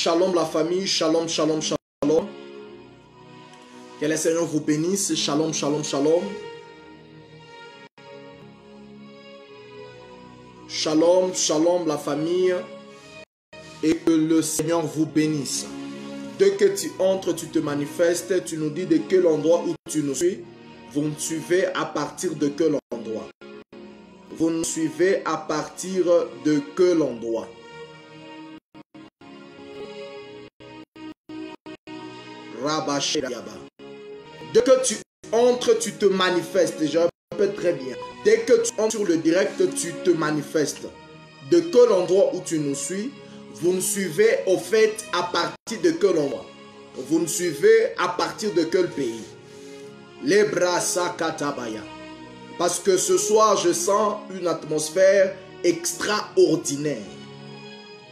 Shalom la famille, shalom, shalom, shalom. Que le Seigneur vous bénisse, shalom, shalom, shalom. Shalom, shalom la famille. Et que le Seigneur vous bénisse. Dès que tu entres, tu te manifestes, tu nous dis de quel endroit où tu nous suis. Vous nous suivez à partir de quel endroit? Vous nous suivez à partir de quel endroit? Dès que tu entres, tu te manifestes. Je répète très bien. Dès que tu entres sur le direct, tu te manifestes. De quel endroit où tu nous suis? Vous nous suivez au fait à partir de quel endroit? Vous nous suivez à partir de quel pays? Les Brasa Katabaya. Parce que ce soir, je sens une atmosphère extraordinaire.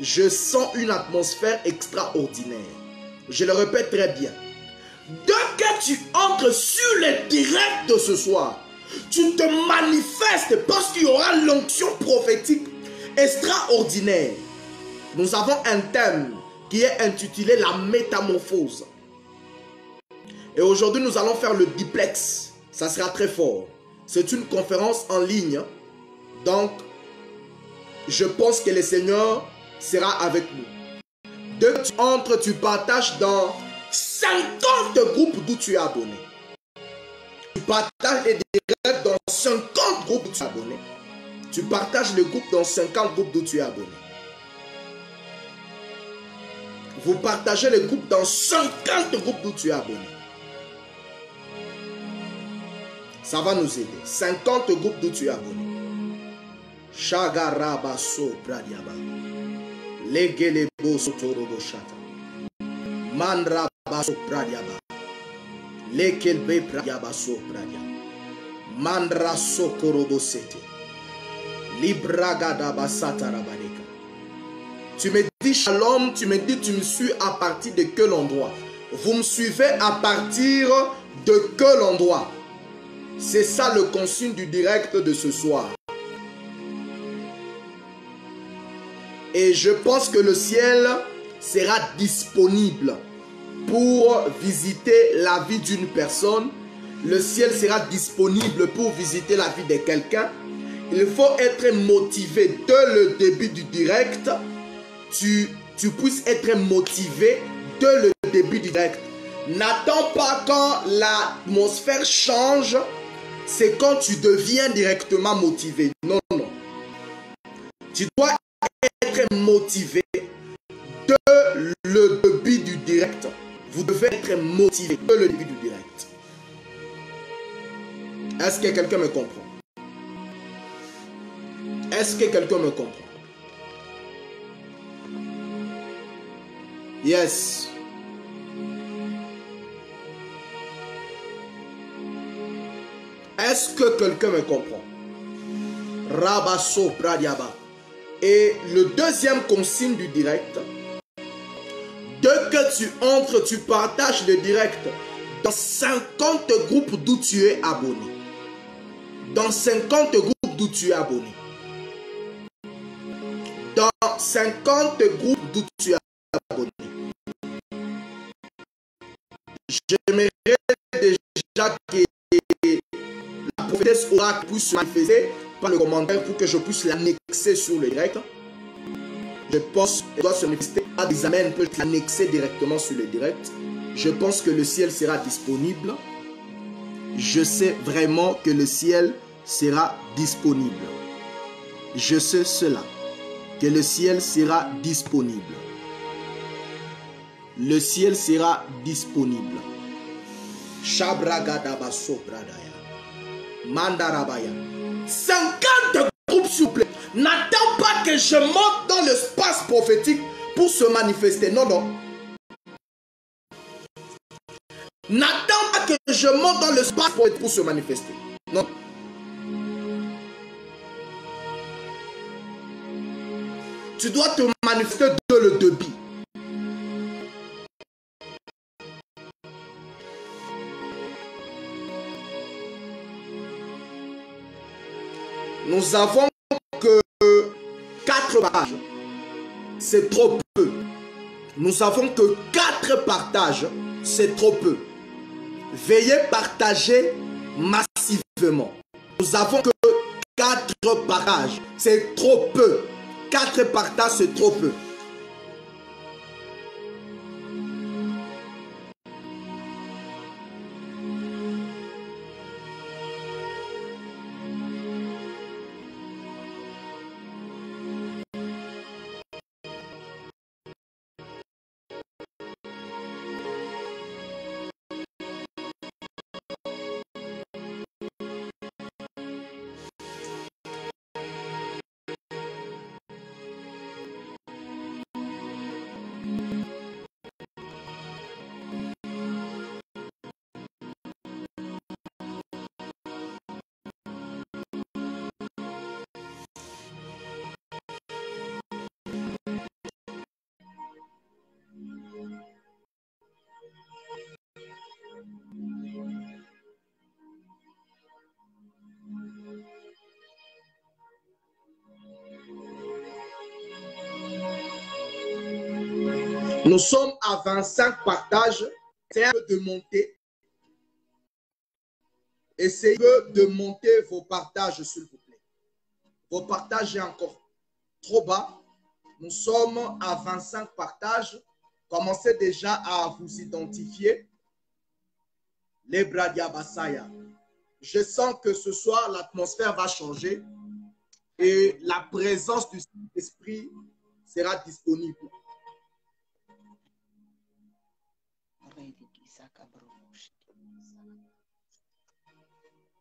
Je sens une atmosphère extraordinaire. Je le répète très bien. Dès que tu entres sur le direct de ce soir, tu te manifestes parce qu'il y aura l'onction prophétique extraordinaire. Nous avons un thème qui est intitulé la métamorphose. Et aujourd'hui, nous allons faire le duplex. Ça sera très fort. C'est une conférence en ligne. Donc, je pense que le Seigneur sera avec nous. Dès que tu entres, tu partages dans 50 groupes d'où tu es abonné. Tu partages les directs dans 50 groupes d'où tu es abonné. Tu partages le groupe dans 50 groupes d'où tu es abonné. Vous partagez le groupe dans 50 groupes d'où tu es abonné. Ça va nous aider. 50 groupes d'où tu es abonné. Shagarabaso Pradiaba. Legelebo Sotorobo Shata. Mandrabaso Pradiaba. Lekelbe Pradiabaso Pradia. Mandra Sokorobo Sete. Libragadaba Satarabaleka. Tu me dis shalom, tu me dis tu me suis à partir de quel endroit? Vous me suivez à partir de quel endroit? C'est ça le consigne du direct de ce soir. Et je pense que le ciel sera disponible pour visiter la vie d'une personne. Le ciel sera disponible pour visiter la vie de quelqu'un. Il faut être motivé dès le début du direct. Tu puisses être motivé dès le début du direct. N'attends pas quand l'atmosphère change. C'est quand tu deviens directement motivé. Non, non. Tu dois être motivé dès le début du direct. Vous devez être motivé dès le début du direct. Est-ce que quelqu'un me comprend? Est-ce que quelqu'un me comprend? Yes. Est-ce que quelqu'un me comprend? Rabasso Pradiaba. Et le deuxième consigne du direct, dès que tu entres, tu partages le direct dans 50 groupes d'où tu es abonné. Dans 50 groupes d'où tu es abonné. Dans 50 groupes d'où tu es abonné. J'aimerais déjà que la prophétesse oracle puisse se manifester par le commentaire pour que je puisse l'annexer sur le direct. Je pense qu'elle doit se manifester à des amens, peut l'annexer directement sur le direct. Je pense que le ciel sera disponible. Je sais vraiment que le ciel sera disponible. Je sais cela, que le ciel sera disponible. Le ciel sera disponible. Shabragadabaso Bradaya. Mandarabaya. 50 groupes, s'il vous plaît. N'attends pas que je monte dans l'espace prophétique pour se manifester. Non, non. N'attends pas que je monte dans l'espace prophétique pour se manifester. Non. Tu dois te manifester dès le début. Nous avons que 4 pages. C'est trop peu. Nous savons que 4 partages, c'est trop peu. Veuillez partager massivement. Nous avons que 4 partages, c'est trop peu. 4 partages, c'est trop peu. Nous sommes à 25 partages. C'est un peu de monter. Essayez de monter vos partages, s'il vous plaît. Vos partages est encore trop bas. Nous sommes à 25 partages. Commencez déjà à vous identifier. Les Bradia Basaya. Je sens que ce soir, l'atmosphère va changer et la présence du Saint-Esprit sera disponible.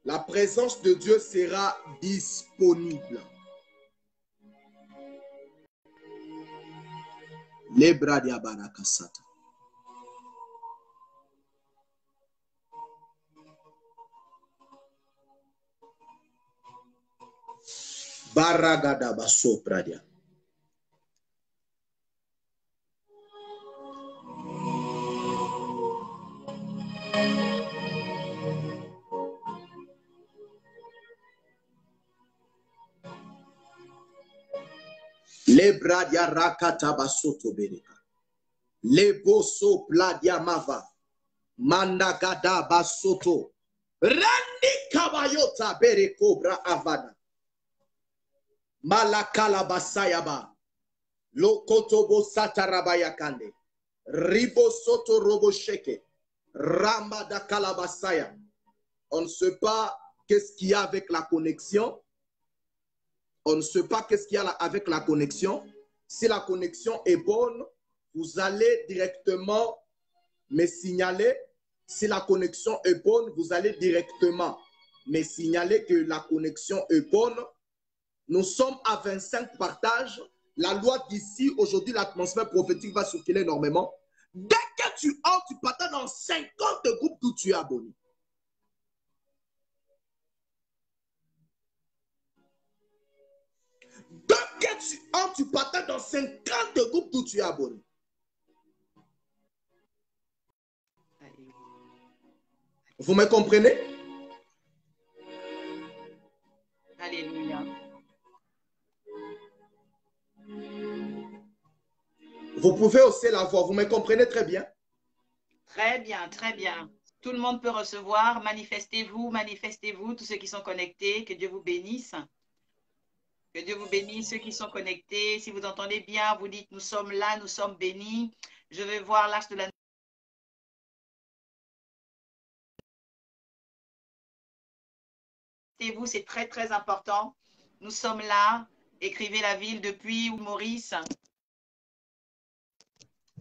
La présence de Dieu sera disponible. Les Bradia Barakasata. Baragada Baso Pradia. Le Bradia Rakata Basoto Bereka. Le Boso Pladia Mava. Mandagada Basoto. Randi Kabayota Berekobra Avana. Malakala Basayaba. Lokotobo Satarabayakande. Ribo Soto Robo Sheke. Ramada Kalabasaya. On ne sait pas qu'est-ce qu'il y a avec la connexion. On ne sait pas qu'est-ce qu'il y a avec la connexion. Si la connexion est bonne, vous allez directement me signaler. Si la connexion est bonne, vous allez directement me signaler que la connexion est bonne. Nous sommes à 25 partages. La loi d'ici, aujourd'hui, l'atmosphère prophétique va circuler énormément. Dès que tu entres, tu partages dans 50 groupes d'où tu es abonné. Dès que tu entres, tu partages dans 50 groupes d'où tu es abonné. Vous me comprenez? Alléluia. Vous pouvez hausser la voix. Vous me comprenez très bien? Très bien, très bien. Tout le monde peut recevoir. Manifestez-vous, manifestez-vous, tous ceux qui sont connectés. Que Dieu vous bénisse. Que Dieu vous bénisse, ceux qui sont connectés. Si vous entendez bien, vous dites, nous sommes là, nous sommes bénis. Je vais voir l'arche de la... Vous, c'est très, très important. Nous sommes là. Écrivez la ville depuis ou Maurice.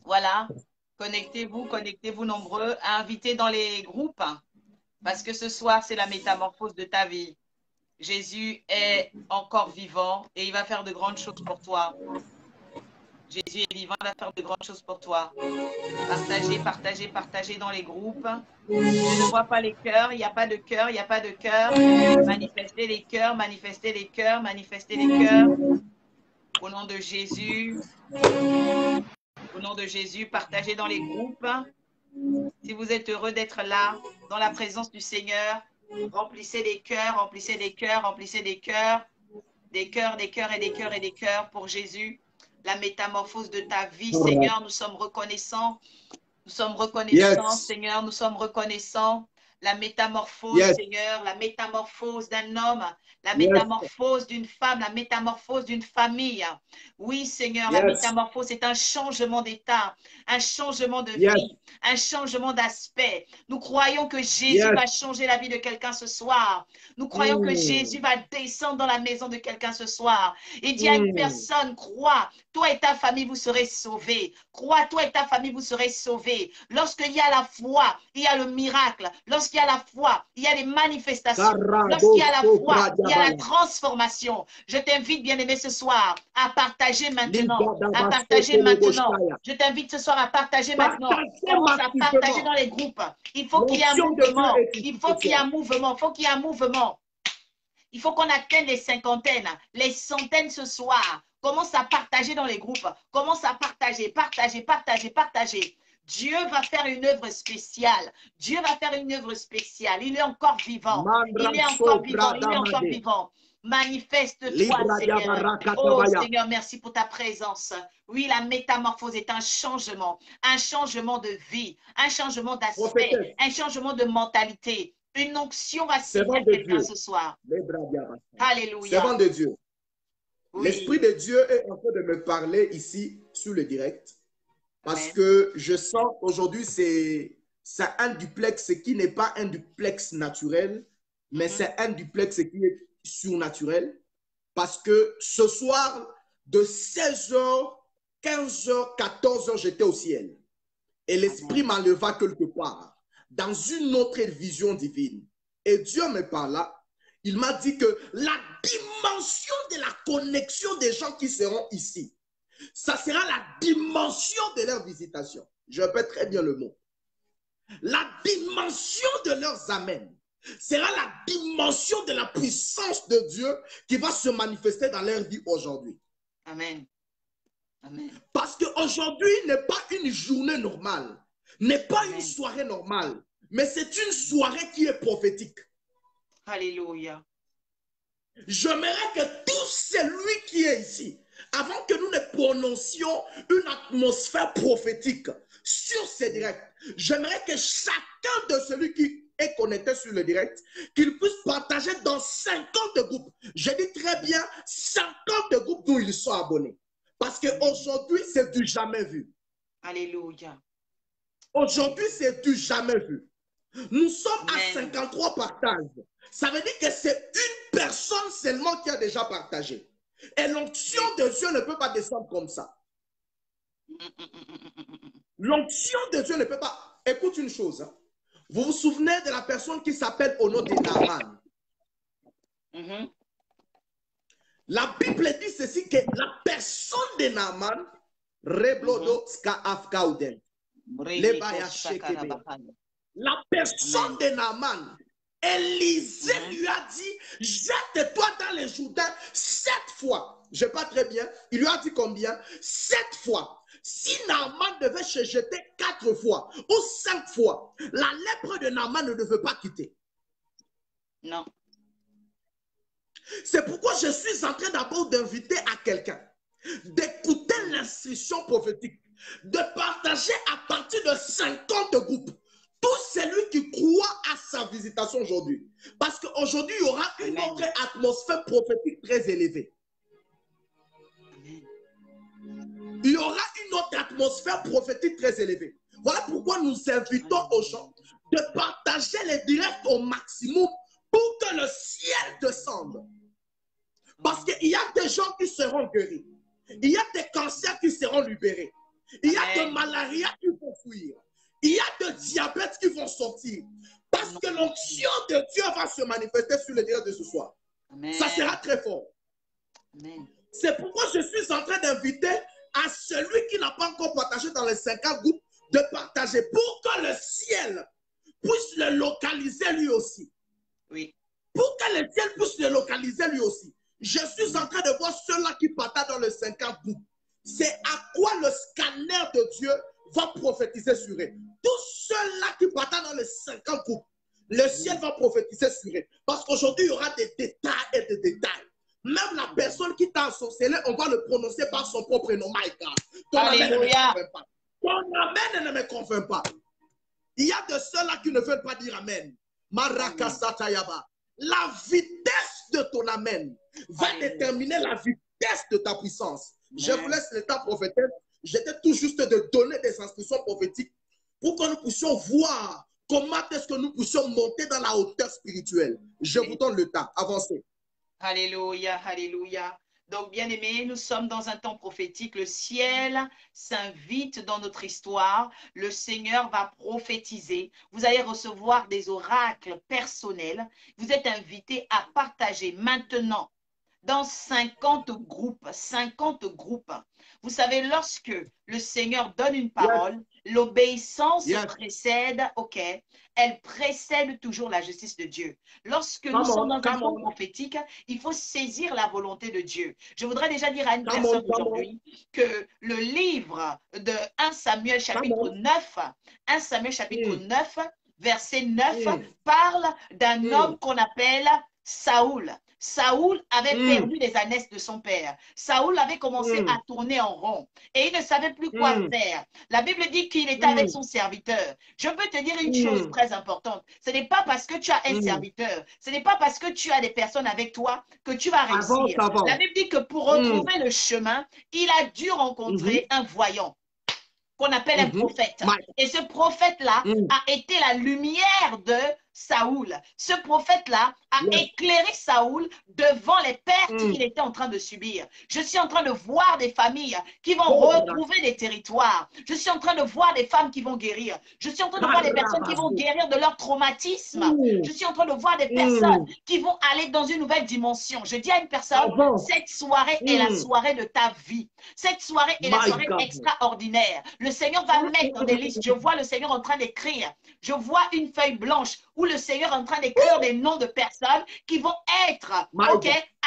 Voilà. Connectez-vous nombreux. Invitez dans les groupes. Parce que ce soir, c'est la métamorphose de ta vie. Jésus est encore vivant et il va faire de grandes choses pour toi. Jésus est vivant, il va faire de grandes choses pour toi. Partagez, partagez, partagez dans les groupes. Je ne vois pas les cœurs, il n'y a pas de cœur, il n'y a pas de cœur. Manifestez les cœurs, manifestez les cœurs, manifestez les cœurs. Au nom de Jésus. Au nom de Jésus, partagez dans les groupes. Si vous êtes heureux d'être là, dans la présence du Seigneur, remplissez les cœurs, remplissez les cœurs, remplissez les cœurs, des cœurs, des cœurs et des cœurs et des cœurs pour Jésus. la métamorphose de ta vie, Seigneur. Nous sommes reconnaissants. Nous sommes reconnaissants, Seigneur. Nous sommes reconnaissants. La métamorphose, Seigneur, la métamorphose d'un homme, la métamorphose d'une femme, la métamorphose d'une famille. Oui, Seigneur, la métamorphose est un changement d'état, un changement de vie, un changement d'aspect. Nous croyons que Jésus va changer la vie de quelqu'un ce soir. Nous croyons que Jésus va descendre dans la maison de quelqu'un ce soir. Il dit à une personne, crois, toi et ta famille, vous serez sauvés. Crois, toi et ta famille, vous serez sauvés. Lorsqu'il y a la foi, il y a le miracle. Lorsqu'il y a la foi, il y a les manifestations. Lorsqu'il y a la foi, il y a la transformation. Je t'invite, bien-aimé, ce soir à partager maintenant. À partager maintenant. Je t'invite ce soir à partager maintenant. Commence à partager dans les groupes. Il faut qu'il y ait un mouvement. Il faut qu'il y ait un mouvement. Il faut qu'il y ait un mouvement. Il faut qu'on atteigne les cinquantaines, les centaines ce soir. Commence à partager dans les groupes. Commence à partager, partager, partager, partager. Dieu va faire une œuvre spéciale. Dieu va faire une œuvre spéciale. Il est encore vivant. Il est encore vivant. Il est encore vivant. Manifeste-toi, Seigneur. Oh, Seigneur, merci pour ta présence. Oui, la métamorphose est un changement de vie, un changement d'aspect, un changement de mentalité. Une onction va signer quelqu'un ce soir. Alléluia. Servant de Dieu. Oui. L'Esprit de Dieu est en train de me parler ici sur le direct. Parce que je sens aujourd'hui, c'est un duplex qui n'est pas un duplex naturel, mais c'est un duplex qui est surnaturel. Parce que ce soir, de 16h, 15h, 14h, j'étais au ciel. Et l'Esprit m'enleva quelque part, dans une autre vision divine. Et Dieu me parla. Il m'a dit que la dimension de la connexion des gens qui seront ici, ça sera la dimension de leur visitation. Je répète très bien le mot. La dimension de leurs amens sera la dimension de la puissance de Dieu qui va se manifester dans leur vie aujourd'hui. Amen. Amen. Parce qu'aujourd'hui n'est pas une journée normale, n'est pas une soirée normale, mais c'est une soirée qui est prophétique. Alléluia. J'aimerais que tout celui qui est ici, avant que nous ne prononcions une atmosphère prophétique sur ces directs, j'aimerais que chacun de celui qui est connecté sur le direct, qu'il puisse partager dans 50 groupes. Je dis très bien 50 groupes d'où ils sont abonnés. Parce qu'aujourd'hui, c'est du jamais vu. Alléluia. Aujourd'hui, c'est du jamais vu. Nous sommes à 53 partages. Ça veut dire que c'est une personne seulement qui a déjà partagé. Et l'onction de Dieu ne peut pas descendre comme ça. L'onction de Dieu ne peut pas... Écoute une chose. Hein. Vous vous souvenez de la personne qui s'appelle au nom de Naaman. La Bible dit ceci, que la personne de Naaman, Reblodo ska afkauden, la personne de Naaman, Élisée lui a dit, jette-toi dans les Jourdains 7 fois. Je ne sais pas très bien. Il lui a dit combien? 7 fois. Si Naaman devait se jeter 4 fois ou 5 fois, la lèpre de Naaman ne devait pas quitter. Non. C'est pourquoi je suis en train d'abord d'inviter à quelqu'un d'écouter l'instruction prophétique, de partager à partir de 50 groupes. Tout celui qui croit à sa visitation aujourd'hui. Parce qu'aujourd'hui, il y aura une autre atmosphère prophétique très élevée. Il y aura une autre atmosphère prophétique très élevée. Voilà pourquoi nous invitons aux gens de partager les directs au maximum pour que le ciel descende. Parce qu'il y a des gens qui seront guéris. Il y a des cancers qui seront libérés. Il y a de malaria qui vont fuir. Il y a de diabète qui vont sortir. Parce que l'onction de Dieu va se manifester sur le direct de ce soir. Amen. Ça sera très fort. C'est pourquoi je suis en train d'inviter à celui qui n'a pas encore partagé dans les 50 groupes de partager pour que le ciel puisse le localiser lui aussi. Oui. Pour que le ciel puisse le localiser lui aussi. Je suis en train de voir ceux-là qui partagent dans les 50 groupes. C'est à quoi le scanner de Dieu va prophétiser sur eux. Tous ceux-là qui partagent dans les 50 groupes, le ciel va prophétiser sur eux. Parce qu'aujourd'hui, il y aura des détails et des détails. Même la personne qui t'a ensorcelé, on va le prononcer par son propre nom. My God. Ton Alléluia. amen ne me convainc pas. Ton amen ne me convainc pas. Il y a de ceux-là qui ne veulent pas dire amen. Marakasatayaba. La vitesse de ton amen va déterminer la vitesse de ta puissance. Je vous laisse le temps prophétique. J'étais tout juste de donner des instructions prophétiques pour que nous puissions voir comment est-ce que nous puissions monter dans la hauteur spirituelle. Je vous donne le temps. Avancez. Alléluia, alléluia. Donc, bien-aimés, nous sommes dans un temps prophétique. Le ciel s'invite dans notre histoire. Le Seigneur va prophétiser. Vous allez recevoir des oracles personnels. Vous êtes invités à partager maintenant dans 50 groupes. 50 groupes. Vous savez, lorsque le Seigneur donne une parole, l'obéissance précède, ok, elle précède toujours la justice de Dieu. Lorsque nous sommes dans un temps prophétique, il faut saisir la volonté de Dieu. Je voudrais déjà dire à une personne aujourd'hui que le livre de 1 Samuel chapitre 9, 1 Samuel chapitre 9, verset 9, parle d'un homme qu'on appelle Saoul. Saoul avait perdu les ânesses de son père. Saoul avait commencé à tourner en rond et il ne savait plus quoi faire. La Bible dit qu'il était avec son serviteur. Je peux te dire une chose très importante. Ce n'est pas parce que tu as un serviteur, ce n'est pas parce que tu as des personnes avec toi que tu vas réussir. La Bible dit que pour retrouver le chemin, il a dû rencontrer un voyant qu'on appelle un prophète. Et ce prophète-là a été la lumière de Saoul. Ce prophète-là a éclairé Saoul devant les pertes qu'il était en train de subir. Je suis en train de voir des familles qui vont retrouver des territoires. Je suis en train de voir des femmes qui vont guérir. Je suis en train de voir des personnes qui vont guérir de leur traumatisme. Je suis en train de voir des personnes qui vont aller dans une nouvelle dimension. Je dis à une personne, cette soirée est la soirée de ta vie. Cette soirée est la soirée extraordinaire. Le Seigneur va mettre des listes. Je vois le Seigneur en train d'écrire. Je vois une feuille blanche où le Seigneur est en train d'écrire des noms de personnes qui vont être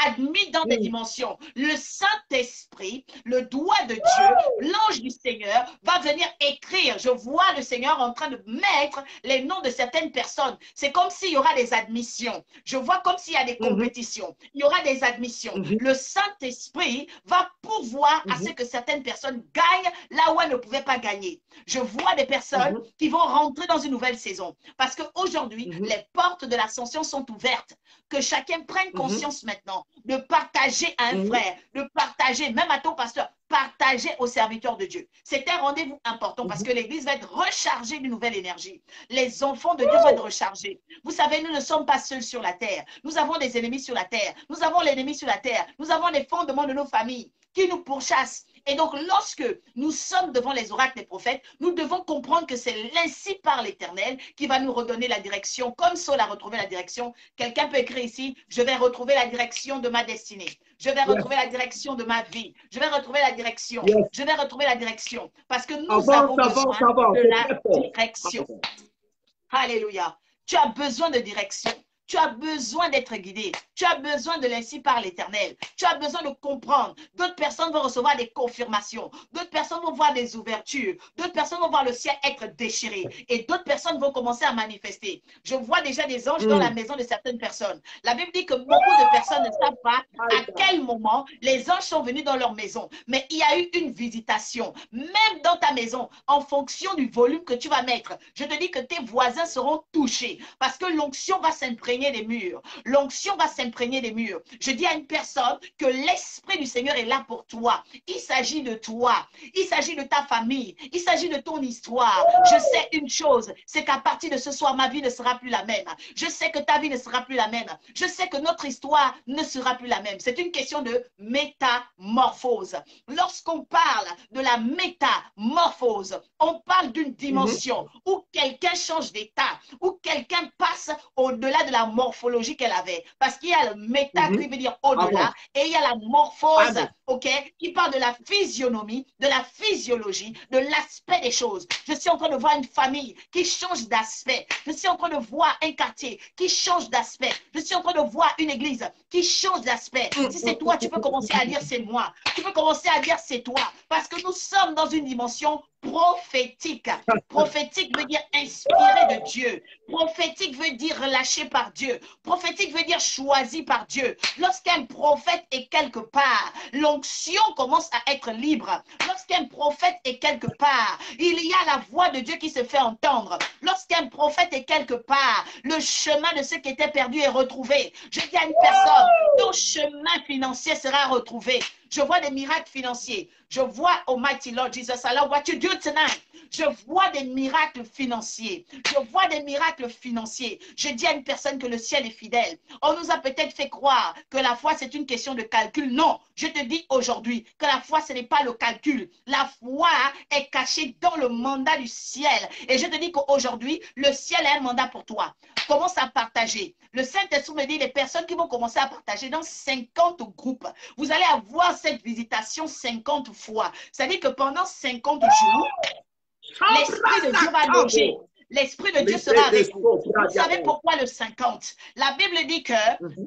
admis dans des dimensions. Le Saint-Esprit, le doigt de Dieu, l'ange du Seigneur va venir écrire. Je vois le Seigneur en train de mettre les noms de certaines personnes. C'est comme s'il y aura des admissions. Je vois comme s'il y a des compétitions. Il y aura des admissions. Le Saint-Esprit va pourvoir à ce que certaines personnes gagnent là où elles ne pouvaient pas gagner. Je vois des personnes qui vont rentrer dans une nouvelle saison. Parce qu'aujourd'hui, les portes de l'ascension sont ouvertes. Que chacun prenne conscience maintenant de partager à un frère, de partager, même à ton pasteur, partager aux serviteurs de Dieu. C'est un rendez-vous important parce que l'Église va être rechargée d'une nouvelle énergie. Les enfants de Dieu vont être rechargés. Vous savez, nous ne sommes pas seuls sur la terre. Nous avons des ennemis sur la terre. Nous avons l'ennemi sur la terre. Nous avons les fondements de nos familles qui nous pourchassent. Et donc, lorsque nous sommes devant les oracles des prophètes, nous devons comprendre que c'est l'ainsi par l'Éternel qui va nous redonner la direction, comme Saul a retrouvé la direction. Quelqu'un peut écrire ici, je vais retrouver la direction de ma destinée. Je vais retrouver la direction de ma vie. Je vais retrouver la direction. Je vais retrouver la direction. Parce que nous avons besoin de la direction. Alléluia. Tu as besoin de direction. Tu as besoin d'être guidé. Tu as besoin de l'ainsi par l'Éternel. Tu as besoin de comprendre. D'autres personnes vont recevoir des confirmations. D'autres personnes vont voir des ouvertures. D'autres personnes vont voir le ciel être déchiré. Et d'autres personnes vont commencer à manifester. Je vois déjà des anges dans la maison de certaines personnes. La Bible dit que beaucoup de personnes ne savent pas à quel moment les anges sont venus dans leur maison. Mais il y a eu une visitation. Même dans ta maison, en fonction du volume que tu vas mettre, je te dis que tes voisins seront touchés. Parce que l'onction va s'imprégner des murs. L'onction va s'imprégner des murs. Je dis à une personne que l'Esprit du Seigneur est là pour toi. Il s'agit de toi. Il s'agit de ta famille. Il s'agit de ton histoire. Je sais une chose, c'est qu'à partir de ce soir, ma vie ne sera plus la même. Je sais que ta vie ne sera plus la même. Je sais que notre histoire ne sera plus la même. C'est une question de métamorphose. Lorsqu'on parle de la métamorphose, on parle d'une dimension où quelqu'un change d'état, où quelqu'un passe au-delà de la morphologie qu'elle avait. Parce qu'il y a le méta qui veut dire au-delà et il y a la morphose, qui parle de la physionomie, de la physiologie, de l'aspect des choses. Je suis en train de voir une famille qui change d'aspect. Je suis en train de voir un quartier qui change d'aspect. Je suis en train de voir une église qui change d'aspect. Si c'est toi, tu peux commencer à dire c'est moi. Tu peux commencer à dire c'est toi. Parce que nous sommes dans une dimension prophétique. Prophétique veut dire inspiré de Dieu. Prophétique veut dire relâché par Dieu. Prophétique veut dire choisi par Dieu. Lorsqu'un prophète est quelque part, l'onction commence à être libre. Lorsqu'un prophète est quelque part, il y a la voix de Dieu qui se fait entendre. Lorsqu'un prophète est quelque part, le chemin de ce qui était perdu est retrouvé. Je dis à une personne, ton chemin financier sera retrouvé. Je vois des miracles financiers. Je vois, Almighty Lord Jesus, alors what you do tonight? Je vois des miracles financiers. Je vois des miracles financiers. Je dis à une personne que le ciel est fidèle. On nous a peut-être fait croire que la foi, c'est une question de calcul. Non, je te dis aujourd'hui que la foi, ce n'est pas le calcul. La foi est cachée dans le mandat du ciel. Et je te dis qu'aujourd'hui, le ciel a un mandat pour toi. Commence à partager. Le Saint-Esprit me dit, les personnes qui vont commencer à partager dans 50 groupes, vous allez avoir cette visitation 50 fois. C'est-à-dire que pendant 50 jours, l'Esprit de Dieu va loger. L'Esprit de Dieu sera avec vous. Vous savez pourquoi le 50? La Bible dit que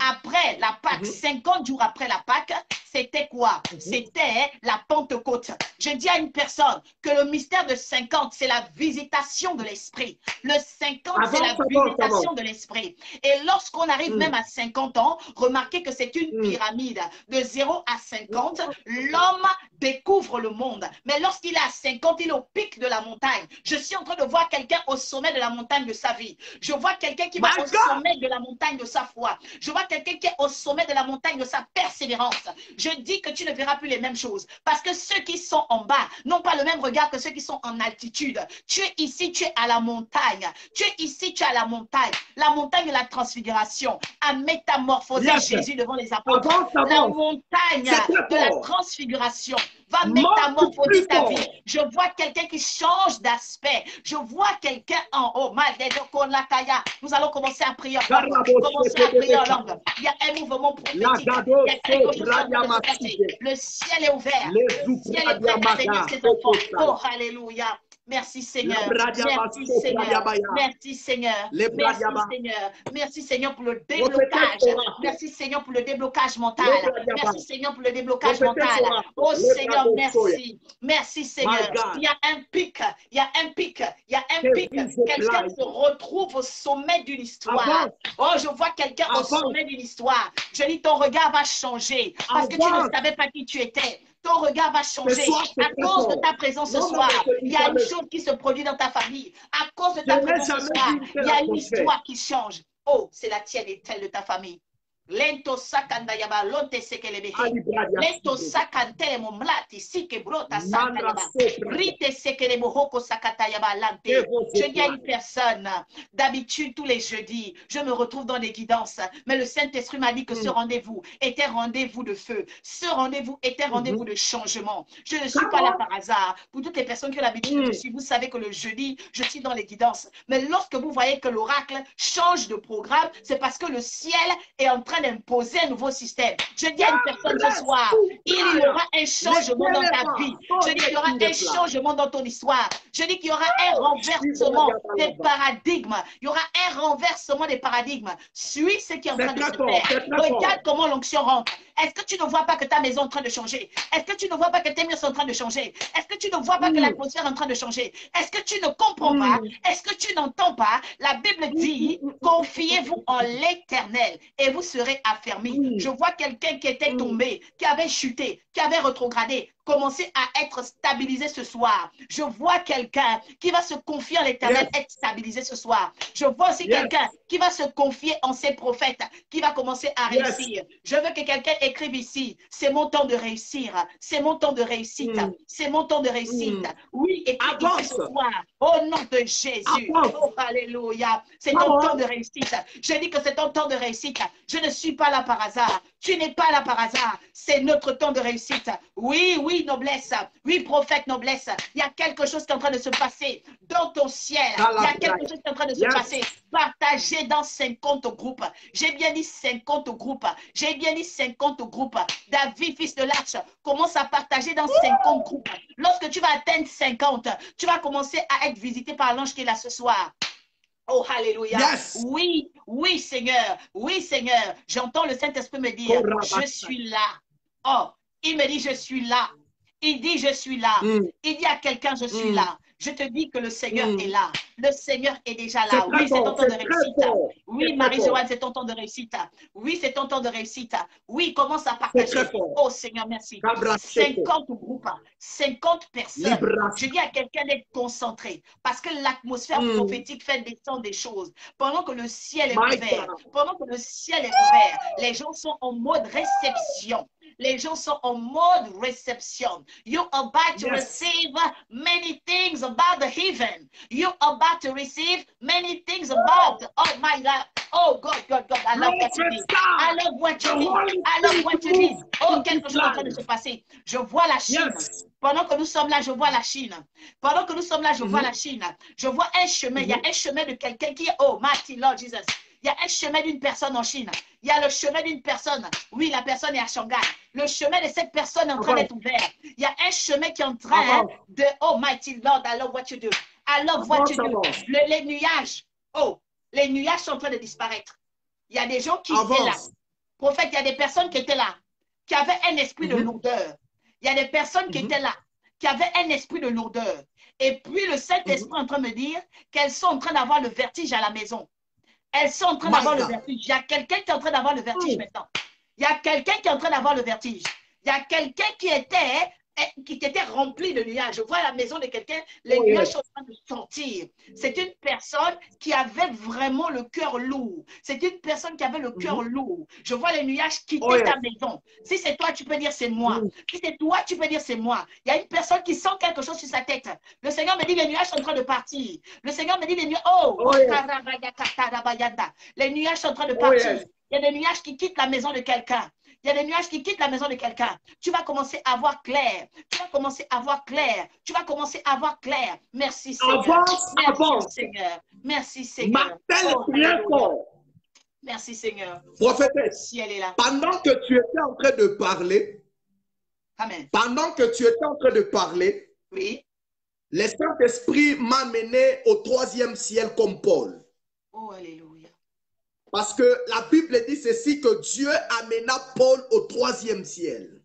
après la Pâque, 50 jours après la Pâque, c'était quoi? C'était la Pentecôte. Je dis à une personne que le mystère de 50, c'est la visitation de l'Esprit. Le 50, c'est la visitation de l'Esprit. Et lorsqu'on arrive même à 50 ans, remarquez que c'est une pyramide. De 0 à 50, l'homme découvre le monde. Mais lorsqu'il est à 50, il est au pic de la montagne. Je suis en train de voir quelqu'un au sommet de la montagne de sa vie. Je vois quelqu'un qui va au sommet de la montagne de sa foi. Je vois quelqu'un qui est au sommet de la montagne de sa persévérance. Je dis que tu ne verras plus les mêmes choses. Parce que ceux qui sont en bas n'ont pas le même regard que ceux qui sont en altitude. Tu es ici, tu es à la montagne. Tu es ici, tu es à la montagne. La montagne de la transfiguration a métamorphosé Jésus devant les apôtres. La montagne de la transfiguration va métamorphoser ta vie. Je vois quelqu'un qui change d'aspect. Je vois quelqu'un en haut. Nous allons commencer à prier en langue. Commencer à prier en langue. Il y a un mouvement prophétique. Il y a quelque chose qui est en train de se passer. Le ciel est ouvert. Le ciel est prêt à bénir ses enfants. Oh, alléluia. Merci Seigneur. Merci Seigneur. Merci Seigneur. Merci Seigneur. Merci Seigneur pour le déblocage. Merci Seigneur pour le déblocage mental. Merci Seigneur pour le déblocage mental. Oh Seigneur, merci. Merci Seigneur. Il y a un pic. Il y a un pic. Il y a un pic. Quelqu'un se retrouve au sommet d'une histoire. Oh, je vois quelqu'un au sommet d'une histoire. Je dis, ton regard va changer parce que tu ne savais pas qui tu étais. Ton regard va changer à cause de ta présence ce soir. Il y a une chose qui se produit dans ta famille. À cause de ta présence ce soir, il y a une histoire qui change. Oh, c'est la tienne et celle de ta famille. Lento sakanda yaba lonte sekelebehe. Lento sakante mo mlati sike brota santa yaba. Rite sekelebo hoko sakata yaba lante. Je dis à une personne, d'habitude tous les jeudis, je me retrouve dans les guidances, mais le Saint-Esprit m'a dit que ce rendez-vous était rendez-vous de feu. Ce rendez-vous était rendez-vous de changement. Je ne suis pas là par hasard. Pour toutes les personnes qui ont l'habitude de suivre, vous savez que le jeudi, je suis dans les guidances. Mais lorsque vous voyez que l'oracle change de programme, c'est parce que le ciel est en train d'imposer un nouveau système. Je dis à une personne ce soir, il y aura un changement dans ta vie. Je dis qu'il y aura un changement dans ton histoire. Je dis qu'il y aura un renversement des paradigmes. Il y aura un renversement des paradigmes. Suis ce qui est en train de se faire. Regarde comment l'onction rentre. Est-ce que tu ne vois pas que ta maison est en train de changer? Est-ce que tu ne vois pas que tes murs sont en train de changer? Est-ce que tu ne vois pas que l'atmosphère est en train de changer? Est-ce que tu ne comprends pas? Est-ce que tu n'entends pas? La Bible dit, confiez-vous en l'Éternel et vous serez affermis. Je vois quelqu'un qui était tombé, qui avait chuté, qui avait rétrogradé, commencer à être stabilisé ce soir. Je vois quelqu'un qui va se confier en l'Éternel, être stabilisé ce soir. Je vois aussi quelqu'un qui va se confier en ses prophètes, qui va commencer à réussir. Je veux que quelqu'un écrive ici, c'est mon temps de réussir, c'est mon temps de réussite, c'est mon temps de réussite. Oui, écris ici ce soir, au nom de Jésus. Oh, alléluia, c'est ton temps de réussite. Je dis que c'est ton temps de réussite. Je ne suis pas là par hasard. Tu n'es pas là par hasard. C'est notre temps de réussite. Oui, oui, noblesse. Oui, prophète, noblesse. Il y a quelque chose qui est en train de se passer dans ton ciel. Il y a quelque chose qui est en train de se passer. Partagez dans 50 groupes. J'ai bien dit 50 groupes. J'ai bien dit 50 groupes. David, fils de l'Arche, commence à partager dans 50 groupes. Lorsque tu vas atteindre 50, tu vas commencer à être visité par l'ange qui est là ce soir. Oh, alléluia. Oui, oui, Seigneur. Oui, Seigneur. J'entends le Saint-Esprit me dire, je suis là. Oh, il me dit, je suis là. Il dit, je suis là. Il dit à quelqu'un, je suis là. Je te dis que le Seigneur est là. Le Seigneur est déjà là. Oui, c'est ton temps de réussite. Oui, Marie-Joanne, c'est ton temps de réussite. Oui, c'est ton temps de réussite. Oui, commence à partager. Oh Seigneur, merci. 50 groupes, 50 personnes. Je dis à quelqu'un d'être concentré parce que l'atmosphère prophétique fait descendre des choses. Pendant que le ciel est ouvert, pendant que le ciel est ouvert, les gens sont en mode réception. Les gens sont en mode réception. You're about to receive many things about the heaven. You're about to receive many things about, oh my God, oh God, I love what you did. I love what you did. I love what you did. Oh, quelque chose est en train de se passer. Je vois la Chine. Pendant que nous sommes là, je vois la Chine. Pendant que nous sommes là, je vois la Chine. Je vois un chemin. Il y a un chemin de quelqu'un qui est, oh, mighty Lord Jesus. Il y a un chemin d'une personne en Chine. Il y a le chemin d'une personne. Oui, la personne est à Shanghai. Le chemin de cette personne est en train d'être ouvert. Il y a un chemin qui est en train de... Oh, mighty Lord, I love what you do. I love what you do. Les nuages. Oh, les nuages sont en train de disparaître. Il y a des gens qui étaient là. Prophète, il y a des personnes qui étaient là, qui avaient un esprit de lourdeur. Il y a des personnes qui étaient là, qui avaient un esprit de lourdeur. Et puis le Saint-Esprit est en train de me dire qu'elles sont en train d'avoir le vertige à la maison. Elles sont en train d'avoir le vertige. Il y a quelqu'un qui est en train d'avoir le vertige maintenant. Il y a quelqu'un qui est en train d'avoir le vertige. Il y a quelqu'un qui était rempli de nuages. Je vois la maison de quelqu'un, les nuages sont en train de sortir. C'est une personne qui avait vraiment le cœur lourd. C'est une personne qui avait le cœur lourd. Je vois les nuages quitter ta maison. Si c'est toi, tu peux dire c'est moi. Si c'est toi, tu peux dire c'est moi. Il y a une personne qui sent quelque chose sur sa tête. Le Seigneur me dit les nuages sont en train de partir. Le Seigneur me dit les nuages, les nuages sont en train de partir. Il y a des nuages qui quittent la maison de quelqu'un. Il y a des nuages qui quittent la maison de quelqu'un. Tu vas commencer à voir clair. Tu vas commencer à voir clair. Tu vas commencer à voir clair. Merci Seigneur. Merci Seigneur. Merci Seigneur. Merci Seigneur. Prophétesse, si elle est là. Pendant que tu étais en train de parler, Amen. Pendant que tu étais en train de parler, oui. Le Saint-Esprit m'a mené au 3e ciel comme Paul. Oh, alléluia. Parce que la Bible dit ceci, que Dieu amena Paul au 3e ciel.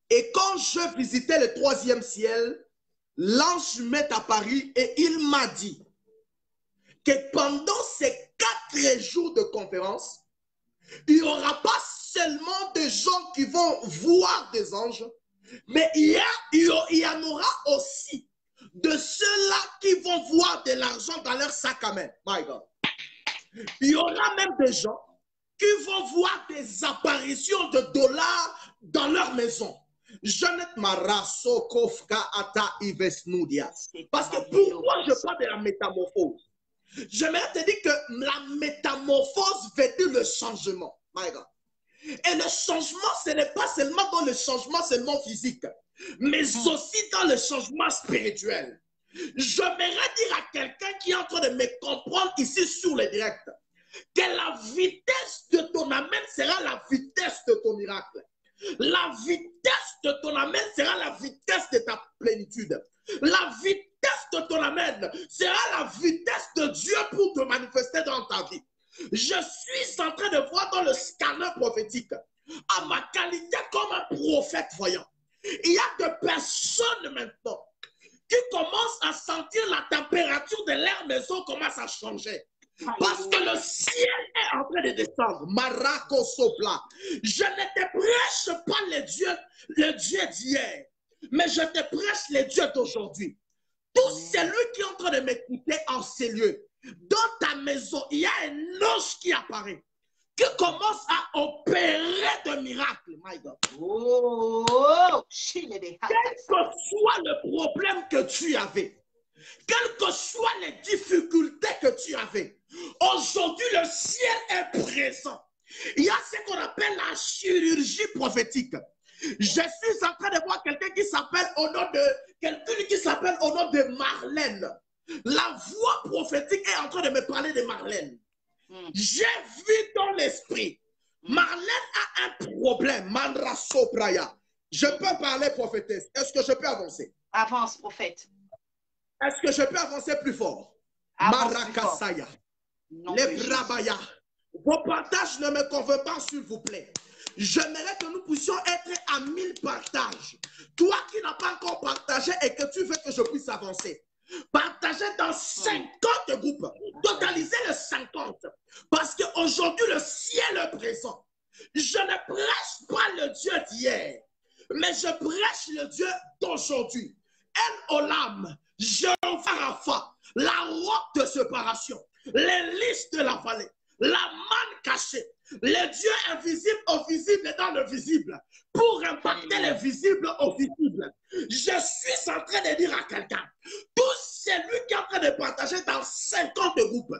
Et quand je visitais le 3e ciel, l'ange m'est apparu et il m'a dit que pendant ces 4 jours de conférence, il n'y aura pas seulement des gens qui vont voir des anges, mais il y en aura aussi de ceux-là qui vont voir de l'argent dans leur sac à main. My God. Il y aura même des gens qui vont voir des apparitions de dollars dans leur maison. Parce que pourquoi je parle de la métamorphose? J'aimerais te dire que la métamorphose veut dire le changement. My God. Et le changement, ce n'est pas seulement dans le changement seulement physique, mais aussi dans le changement spirituel. J'aimerais dire à quelqu'un qui est en train de me comprendre ici sur le direct, que la vitesse de ton amène sera la vitesse de ton miracle. La vitesse de ton amène sera la vitesse de ta plénitude. La vitesse de ton amène sera la vitesse de Dieu pour te manifester dans ta vie. Je suis en train de voir dans le scanner prophétique, à ma qualité comme un prophète voyant. Il y a des personnes maintenant qui commencent à sentir la température de leur maison commence à changer. Parce que le ciel est en train de descendre. Marako Sopla. Je ne te prêche pas le Dieu d'hier, mais je te prêche le Dieu d'aujourd'hui. Tout celui qui est en train de m'écouter en ces lieux, dans ta maison, il y a un ange qui apparaît, qui commence à opérer de miracles. My God. Oh, quel que soit le problème que tu avais, quelles que soient les difficultés que tu avais, aujourd'hui le ciel est présent. Il y a ce qu'on appelle la chirurgie prophétique. Je suis en train de voir quelqu'un qui s'appelle au nom de Marlène. La voix prophétique est en train de me parler de Marlène. J'ai vu dans l'esprit. Marlène a un problème. Mandra Sopraya. Je peux parler, prophétesse. Est-ce que je peux avancer? Avance, prophète. Est-ce que je peux avancer plus fort? Marakasaya. Les Brabaya. Vos partages ne me convainquent pas, s'il vous plaît. J'aimerais que nous puissions être à 1000 partages. Toi qui n'as pas encore partagé et que tu veux que je puisse avancer, partagez dans 50 groupes. Totalisez les 50. Parce qu'aujourd'hui, le ciel est présent. Je ne prêche pas le Dieu d'hier, mais je prêche le Dieu d'aujourd'hui. El Olam, Jéhovah Rapha, la roque de séparation, les listes de la vallée, la manne cachée, les dieux invisibles au visible et dans le visible, pour impacter les visibles au visible. Je suis en train de dire à quelqu'un, tout celui qui est en train de partager dans 50 groupes,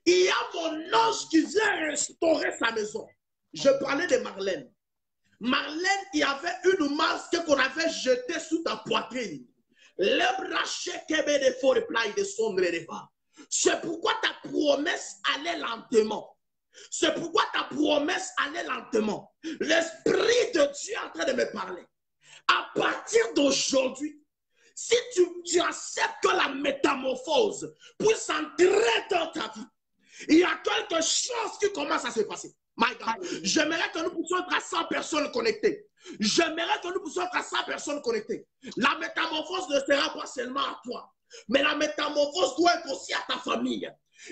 il y a mon ange qui vient restaurer sa maison. Je parlais de Marlène. Marlène, il y avait une masque qu'on avait jetée sous ta poitrine. C'est pourquoi ta promesse allait lentement. C'est pourquoi ta promesse allait lentement. L'Esprit de Dieu est en train de me parler. À partir d'aujourd'hui, si tu acceptes que la métamorphose puisse entrer dans ta vie, il y a quelque chose qui commence à se passer. My God, j'aimerais que nous puissions être à 100 personnes connectées. J'aimerais que nous puissions être à 100 personnes connectées. La métamorphose ne sera pas seulement à toi, mais la métamorphose doit être aussi à ta famille.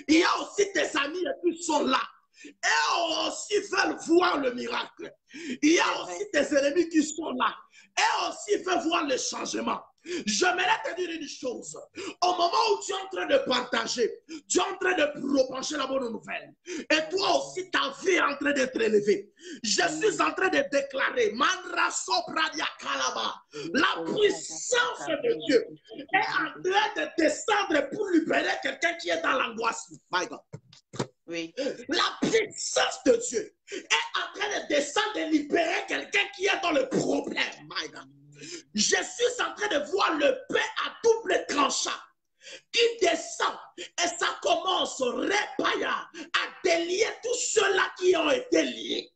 Il y a aussi tes amis qui sont là. Et aussi veulent voir le miracle. Il y a aussi tes ennemis qui sont là. Et aussi veulent voir le changement. J'aimerais te dire une chose. Au moment où tu es en train de partager, tu es en train de propager la bonne nouvelle. Et toi aussi, ta vie est en train d'être élevée. Je suis en train de déclarer, Mandra Sopradia Kalaba, la puissance de Dieu est en train de descendre pour libérer quelqu'un qui est dans l'angoisse. My God. Oui. La puissance de Dieu est en train de descendre et libérer quelqu'un qui est dans le problème. My God. Je suis en train de voir le pain à double tranchant qui descend et ça commence Repaya à délier tous ceux-là qui ont été liés,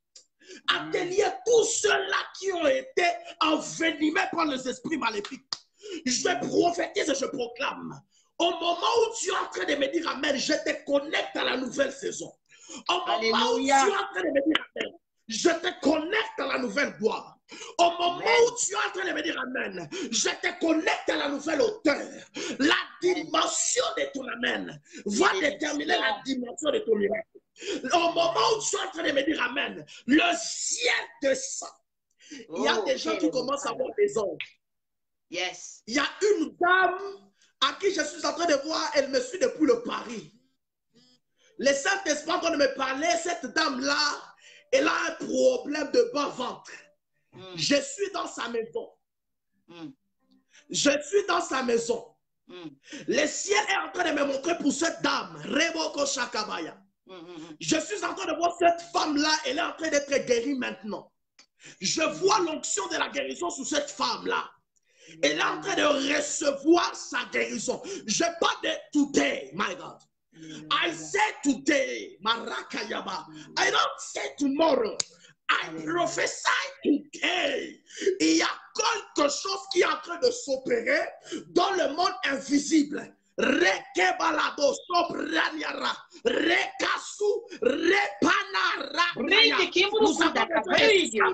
à délier tous ceux-là qui ont été envenimés par les esprits maléfiques. Je prophétise et je proclame. Au moment où tu es en train de me dire Amen, je te connecte à la nouvelle saison. Au moment où tu es en train de me dire Amen, je te connecte à la nouvelle gloire. Au moment où tu es en train de me dire Amen, je te connecte à la nouvelle hauteur. La dimension de ton Amen va déterminer la dimension de ton miracle. Au moment où tu es en train de me dire Amen, le ciel descend. Il y a des gens qui commencent à voir des anges. Yes. Il y a une dame à qui je suis en train de voir, elle me suit depuis le Paris. Le Saint-Esprit quand on me parlait, cette dame-là, elle a un problème de bas-ventre. Je suis dans sa maison. Je suis dans sa maison. Le ciel est en train de me montrer pour cette dame, Reboko Shakabaya. Je suis en train de voir cette femme-là, elle est en train d'être guérie maintenant. Je vois l'onction de la guérison sur cette femme-là. Elle est en train de recevoir sa guérison. Je parle de today, my God. I say today, Marakayaba. I don't say tomorrow. I prophesy today. Il y a quelque chose qui est en train de s'opérer dans le monde invisible. Rekebalado sobraniara, rekasu, repanara. Nous avons besoin de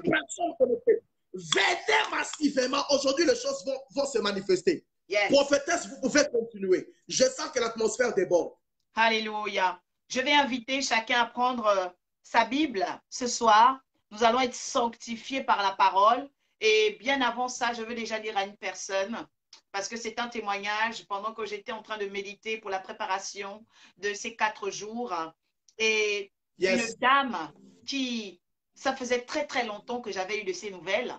personnes connectées. Venez massivement. Aujourd'hui, les choses vont se manifester. Yes. Prophétesse, vous pouvez continuer. Je sens que l'atmosphère déborde. Alléluia. Je vais inviter chacun à prendre sa Bible ce soir. Nous allons être sanctifiés par la parole. Et bien avant ça, je veux déjà dire à une personne, parce que c'est un témoignage pendant que j'étais en train de méditer pour la préparation de ces 4 jours. Et une dame qui, ça faisait très très longtemps que j'avais eu de ces nouvelles.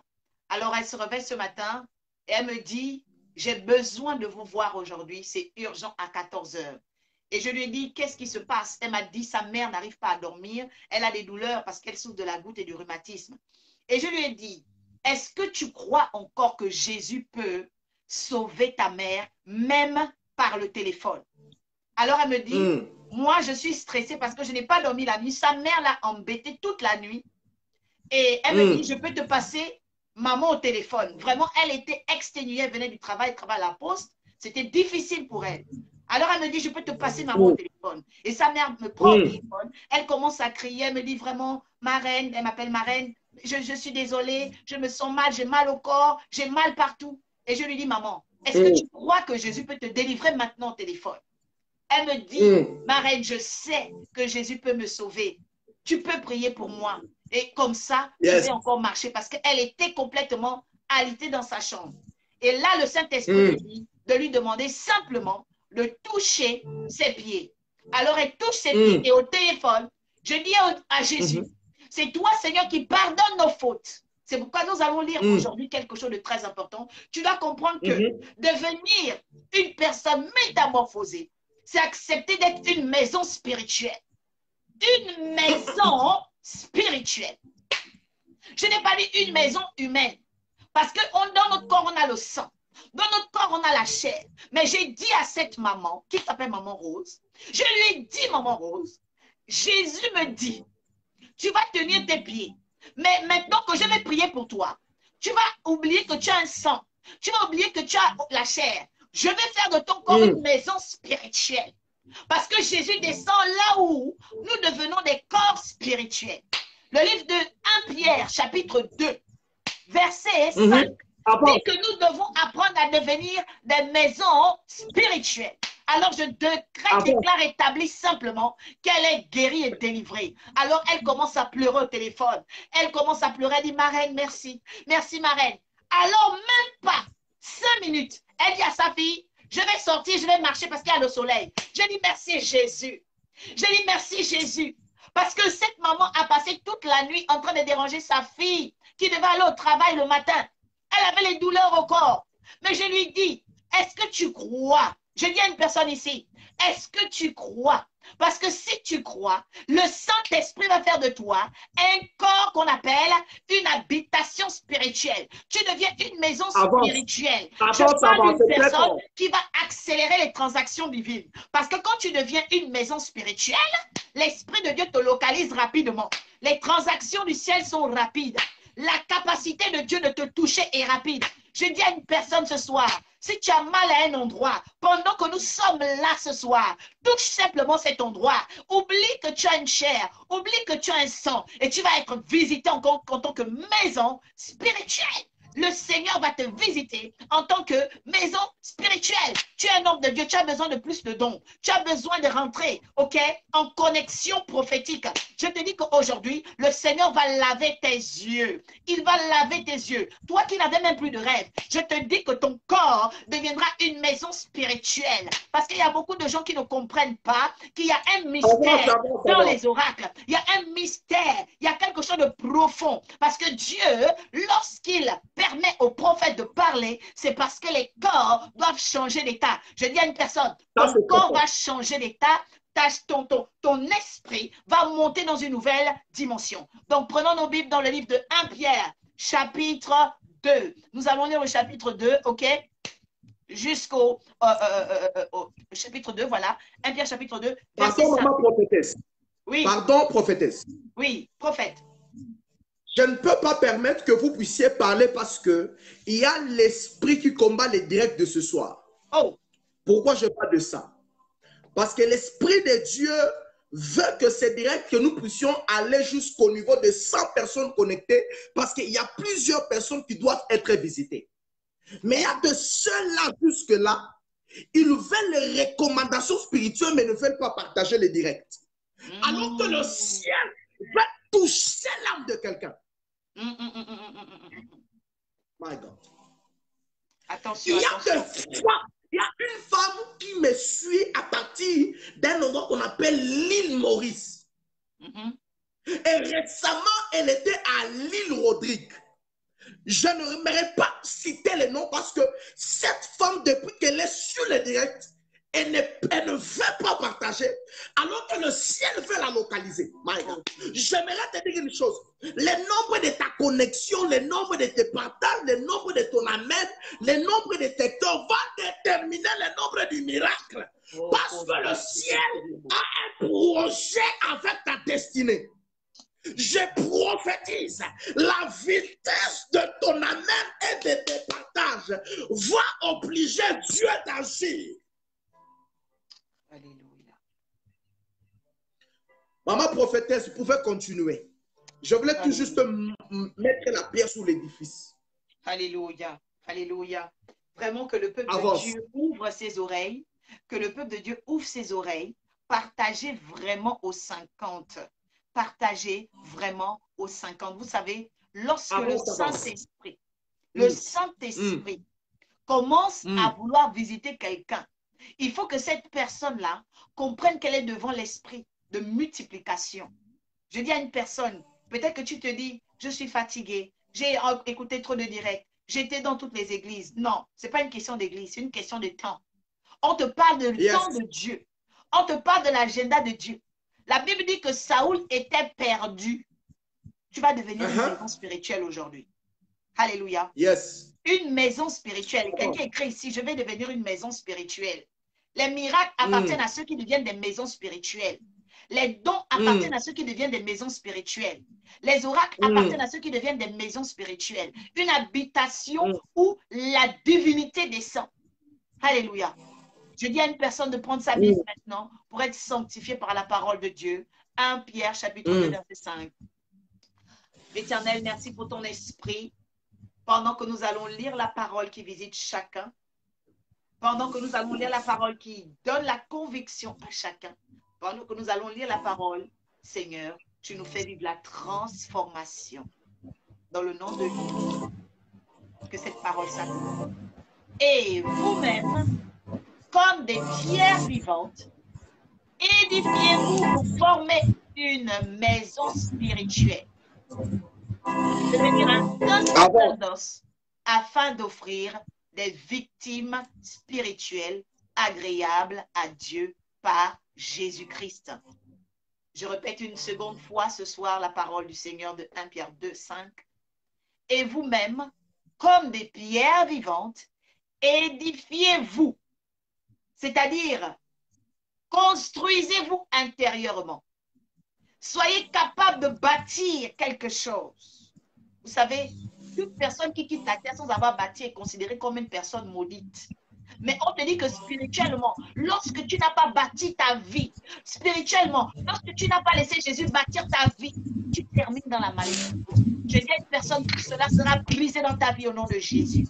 Alors elle se réveille ce matin et elle me dit, j'ai besoin de vous voir aujourd'hui, c'est urgent à 14 h. Et je lui ai dit, qu'est-ce qui se passe? Elle m'a dit, sa mère n'arrive pas à dormir, elle a des douleurs parce qu'elle souffre de la goutte et du rhumatisme. Et je lui ai dit, est-ce que tu crois encore que Jésus peut sauver ta mère, même par le téléphone? Alors elle me dit, moi je suis stressée parce que je n'ai pas dormi la nuit. Sa mère l'a embêtée toute la nuit. Et elle me dit, je peux te passer maman au téléphone. Vraiment, elle était exténuée, elle venait du travail, elle travaille à la poste. C'était difficile pour elle. Alors elle me dit, je peux te passer maman au téléphone. Et sa mère me prend au téléphone. Elle commence à crier, elle me dit vraiment, ma reine, elle m'appelle ma reine, je suis désolée, je me sens mal, j'ai mal au corps, j'ai mal partout. Et je lui dis, maman, est-ce que tu crois que Jésus peut te délivrer maintenant au téléphone? Elle me dit, ma reine, je sais que Jésus peut me sauver. Tu peux prier pour moi. Et comme ça, je vais encore marcher parce qu'elle était complètement alitée dans sa chambre. Et là, le Saint-Esprit me dit de lui demander simplement de toucher ses pieds. Alors, elle touche ses pieds et au téléphone, je dis à Jésus, c'est toi, Seigneur, qui pardonne nos fautes. C'est pourquoi nous allons lire aujourd'hui quelque chose de très important. Tu dois comprendre que devenir une personne métamorphosée, c'est accepter d'être une maison spirituelle. Une maison spirituelle. Je n'ai pas dit une maison humaine. Parce que dans notre corps, on a le sang. Dans notre corps, on a la chair. Mais j'ai dit à cette maman, qui s'appelle Maman Rose, je lui ai dit, Maman Rose, Jésus me dit, tu vas tenir tes pieds. Mais maintenant que je vais prier pour toi, tu vas oublier que tu as un sang. Tu vas oublier que tu as la chair. Je vais faire de ton corps une maison spirituelle. Parce que Jésus descend là où nous devenons des corps spirituels. Le livre de 1 Pierre, chapitre 2, verset 5, dit que nous devons apprendre à devenir des maisons spirituelles. Alors je déclare établi simplement qu'elle est guérie et délivrée. Alors elle commence à pleurer au téléphone. Elle commence à pleurer, elle dit, ma reine, merci. Merci, ma reine. Alors même pas 5 minutes, elle dit à sa fille, je vais sortir, je vais marcher parce qu'il y a le soleil. Je dis merci Jésus. Je dis merci Jésus. Parce que cette maman a passé toute la nuit en train de déranger sa fille qui devait aller au travail le matin. Elle avait les douleurs au corps. Mais je lui dis, est-ce que tu crois? Je dis à une personne ici, est-ce que tu crois? Parce que si tu crois, le Saint-Esprit va faire de toi un corps qu'on appelle une habitation spirituelle. Tu deviens une maison spirituelle. Je parle d'une personne qui va accélérer les transactions divines. Parce que quand tu deviens une maison spirituelle, l'Esprit de Dieu te localise rapidement. Les transactions du ciel sont rapides. La capacité de Dieu de te toucher est rapide. Je dis à une personne ce soir, si tu as mal à un endroit, pendant que nous sommes là ce soir, touche simplement cet endroit. Oublie que tu as une chair, oublie que tu as un sang et tu vas être visité en tant que maison spirituelle. Le Seigneur va te visiter en tant que maison spirituelle. Tu es un homme de Dieu, tu as besoin de plus de dons. Tu as besoin de rentrer, ok, en connexion prophétique. Je te dis qu'aujourd'hui, le Seigneur va laver tes yeux. Il va laver tes yeux. Toi qui n'avais même plus de rêve, je te dis que ton corps deviendra une maison spirituelle. Parce qu'il y a beaucoup de gens qui ne comprennent pas qu'il y a un mystère dans les oracles. Il y a un mystère. Il y a quelque chose de profond. Parce que Dieu, lorsqu'il permet aux prophètes de parler, c'est parce que les corps doivent changer d'état. Je dis à une personne, ton corps va changer d'état, ton esprit va monter dans une nouvelle dimension. Donc, prenons nos Bibles dans le livre de 1 Pierre, chapitre 2. Nous allons lire le chapitre 2, ok? Jusqu'au chapitre 2, voilà. 1 Pierre, chapitre 2, verset 5. Pardon, maman prophétesse. Oui. Pardon, prophétesse. Oui, prophète. Je ne peux pas permettre que vous puissiez parler parce que il y a l'esprit qui combat les directs de ce soir. Oh. Pourquoi je parle de ça? Parce que l'esprit de Dieu veut que ces directs, que nous puissions aller jusqu'au niveau de 100 personnes connectées parce qu'il y a plusieurs personnes qui doivent être visitées. Mais il y a de ceux-là jusque-là, ils veulent les recommandations spirituelles mais ne veulent pas partager les directs. Alors que le ciel veut toucher l'âme de quelqu'un. My God. Attention, il y a des fois, il y a une femme qui me suit à partir d'un endroit qu'on appelle l'île Maurice. Et récemment, elle était à l'île Rodrigue. Je n'aimerais pas citer les noms parce que cette femme, depuis qu'elle est sur le direct, elle ne veut pas partager, alors que le ciel veut la localiser. J'aimerais te dire une chose. Le nombre de ta connexion, le nombre de tes partages, le nombre de ton amen, le nombre de tes cœurs va déterminer le nombre du miracle. Parce que le ciel a un projet avec ta destinée. Je prophétise la vitesse de ton amen et de tes partages va obliger Dieu d'agir. Alléluia. Maman prophétesse, vous pouvez continuer. Je voulais tout juste mettre la pierre sur l'édifice. Alléluia. Alléluia. Vraiment que le peuple Avance. de Dieu ouvre ses oreilles. Que le peuple de Dieu ouvre ses oreilles. Partagez vraiment aux 50. Partagez vraiment aux 50. Vous savez, lorsque le Saint-Esprit, commence à vouloir visiter quelqu'un, il faut que cette personne-là comprenne qu'elle est devant l'esprit de multiplication. Je dis à une personne, peut-être que tu te dis, je suis fatigué, j'ai écouté trop de directs, j'étais dans toutes les églises. Non, ce n'est pas une question d'église, c'est une question de temps. On te parle de temps de Dieu. On te parle de l'agenda de Dieu. La Bible dit que Saoul était perdu. Tu vas devenir une maison spirituelle aujourd'hui. Alléluia. Yes. Une maison spirituelle. Quelqu'un écrit ici, je vais devenir une maison spirituelle. Les miracles appartiennent à ceux qui deviennent des maisons spirituelles. Les dons appartiennent à ceux qui deviennent des maisons spirituelles. Les oracles appartiennent à ceux qui deviennent des maisons spirituelles. Une habitation où la divinité descend. Alléluia. Je dis à une personne de prendre sa Bible maintenant pour être sanctifiée par la parole de Dieu. 1 Pierre, chapitre 2, verset 5. Éternel, merci pour ton esprit. Pendant que nous allons lire la parole qui visite chacun, pendant que nous allons lire la parole qui donne la conviction à chacun, pendant que nous allons lire la parole, Seigneur, tu nous fais vivre la transformation. Dans le nom de Jésus, que cette parole s'accompagne. Et vous-même, comme des pierres vivantes, édifiez-vous pour former une maison spirituelle. Devenir un sacerdoce afin d'offrir des victimes spirituelles agréables à Dieu par Jésus-Christ. Je répète une seconde fois ce soir la parole du Seigneur de 1 Pierre 2, 5. Et vous-même, comme des pierres vivantes, édifiez-vous. C'est-à-dire, construisez-vous intérieurement. Soyez capable de bâtir quelque chose. Vous savez, toute personne qui quitte la terre sans avoir bâti est considérée comme une personne maudite. Mais on te dit que spirituellement, lorsque tu n'as pas bâti ta vie, spirituellement, lorsque tu n'as pas laissé Jésus bâtir ta vie, tu termines dans la malédiction. Je dis à une personne que cela sera brisé dans ta vie au nom de Jésus.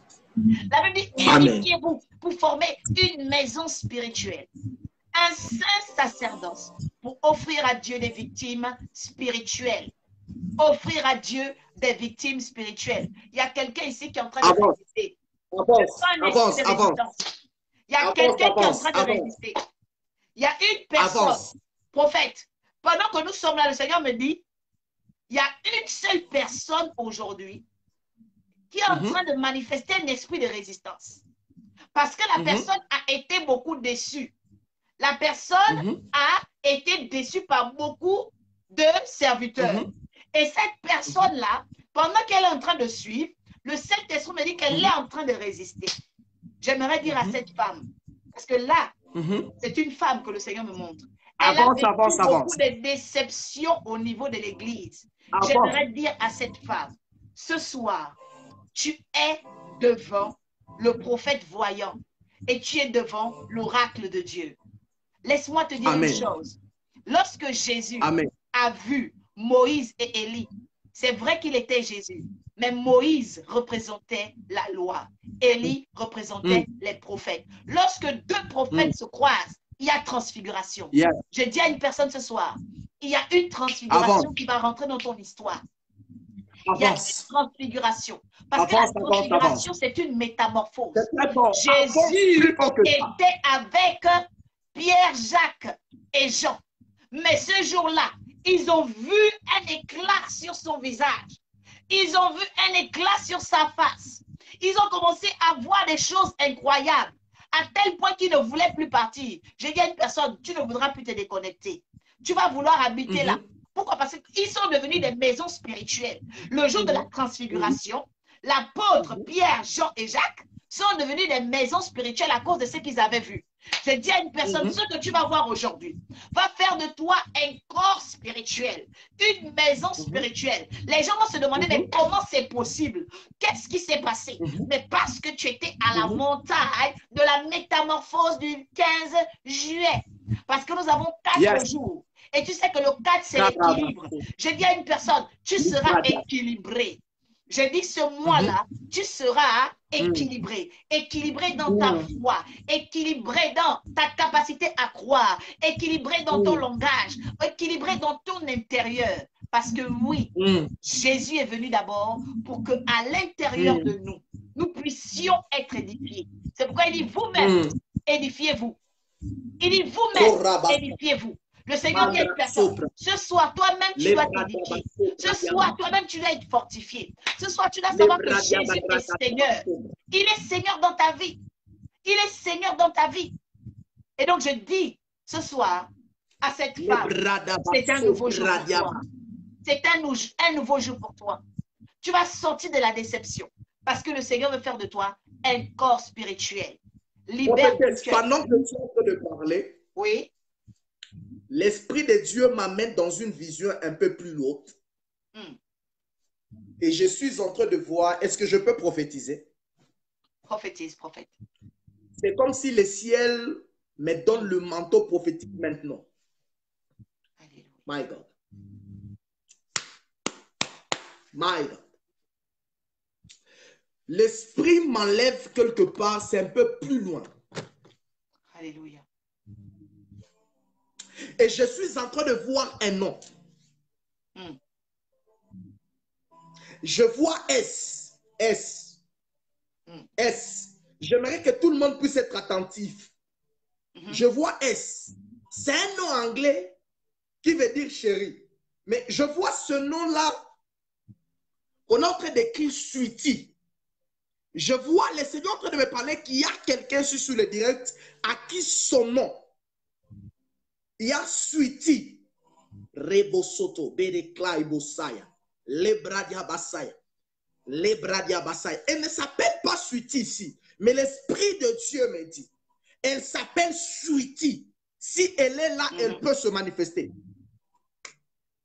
La Bible dit, édifiez-vous pour former une maison spirituelle. Un saint sacerdoce pour offrir à Dieu des victimes spirituelles. Offrir à Dieu des victimes spirituelles. Il y a quelqu'un ici qui est en train de résister. Il y a quelqu'un qui est en train de résister. Il y a une personne, prophète, pendant que nous sommes là, le Seigneur me dit, il y a une seule personne aujourd'hui qui est en train de manifester un esprit de résistance. Parce que la personne a été beaucoup déçue. La personne a été déçue par beaucoup de serviteurs. Et cette personne-là, pendant qu'elle est en train de suivre, le Saint-Esprit me dit qu'elle est en train de résister. J'aimerais dire à cette femme, parce que là, c'est une femme que le Seigneur me montre. Elle a vécu beaucoup de déceptions au niveau de l'Église. J'aimerais dire à cette femme, ce soir, tu es devant le prophète voyant et tu es devant l'oracle de Dieu. Laisse-moi te dire une chose. Lorsque Jésus a vu Moïse et Élie, c'est vrai qu'il était Jésus, mais Moïse représentait la loi. Élie représentait les prophètes. Lorsque deux prophètes se croisent, il y a transfiguration. Je dis à une personne ce soir, il y a une transfiguration qui va rentrer dans ton histoire. Il y a une transfiguration. Parce que la transfiguration, c'est une métamorphose. Jésus était avec Pierre, Jacques et Jean. Mais ce jour-là, ils ont vu un éclat sur son visage. Ils ont vu un éclat sur sa face. Ils ont commencé à voir des choses incroyables, à tel point qu'ils ne voulaient plus partir. Je dis à une personne, tu ne voudras plus te déconnecter. Tu vas vouloir habiter là. Pourquoi? Parce qu'ils sont devenus des maisons spirituelles. Le jour de la transfiguration, l'apôtre Pierre, Jean et Jacques sont devenus des maisons spirituelles à cause de ce qu'ils avaient vu. Je dis à une personne, ce que tu vas voir aujourd'hui va faire de toi un corps spirituel, une maison spirituelle. Les gens vont se demander, mais comment c'est possible? Qu'est-ce qui s'est passé? Mais parce que tu étais à la montagne de la métamorphose du 15 juillet. Parce que nous avons 4 jours. Et tu sais que le 4, c'est l'équilibre. Je dis à une personne, tu seras équilibré. Je dis ce mois-là, tu seras équilibré. Équilibré dans ta foi, équilibré dans ta capacité à croire, équilibré dans ton langage, équilibré dans ton intérieur. Parce que oui, Jésus est venu d'abord pour qu'à l'intérieur de nous, nous puissions être édifiés. C'est pourquoi il dit vous-même, édifiez-vous. Il dit vous-même, édifiez-vous. Le Seigneur dit à une personne, ce soir, toi-même, tu dois t'édifier. Ce soir, toi-même, tu dois être fortifié. Ce soir, tu dois savoir que Jésus est Seigneur. Il est Seigneur dans ta vie. Il est Seigneur dans ta vie. Et donc, je dis ce soir à cette femme, c'est un nouveau jour pour toi. C'est un nouveau jour pour toi. Tu vas sortir de la déception parce que le Seigneur veut faire de toi un corps spirituel. Libère ton cœur. Pendant que tu es en train de parler, oui, l'Esprit de Dieu m'amène dans une vision un peu plus haute. Et je suis en train de voir, est-ce que je peux prophétiser? Prophétise, prophète. C'est comme si le ciel me donne le manteau prophétique maintenant. Alléluia. My God. My God. L'Esprit m'enlève quelque part, c'est un peu plus loin. Alléluia. Et je suis en train de voir un nom. Je vois S. S. S. J'aimerais que tout le monde puisse être attentif. Je vois S. C'est un nom anglais qui veut dire chéri. Mais je vois ce nom-là. On est en train d'écrire Sweetie. Je vois le Seigneur en train de me parler qu'il y a quelqu'un sur le direct à qui son nom. Il y a Sweetie. Rebosoto, Bereklai Bosaya, Lebradia Basaya, Lebradia Basaya. Elle ne s'appelle pas Sweetie ici, mais l'Esprit de Dieu me dit, elle s'appelle Sweetie. Si elle est là, elle peut se manifester.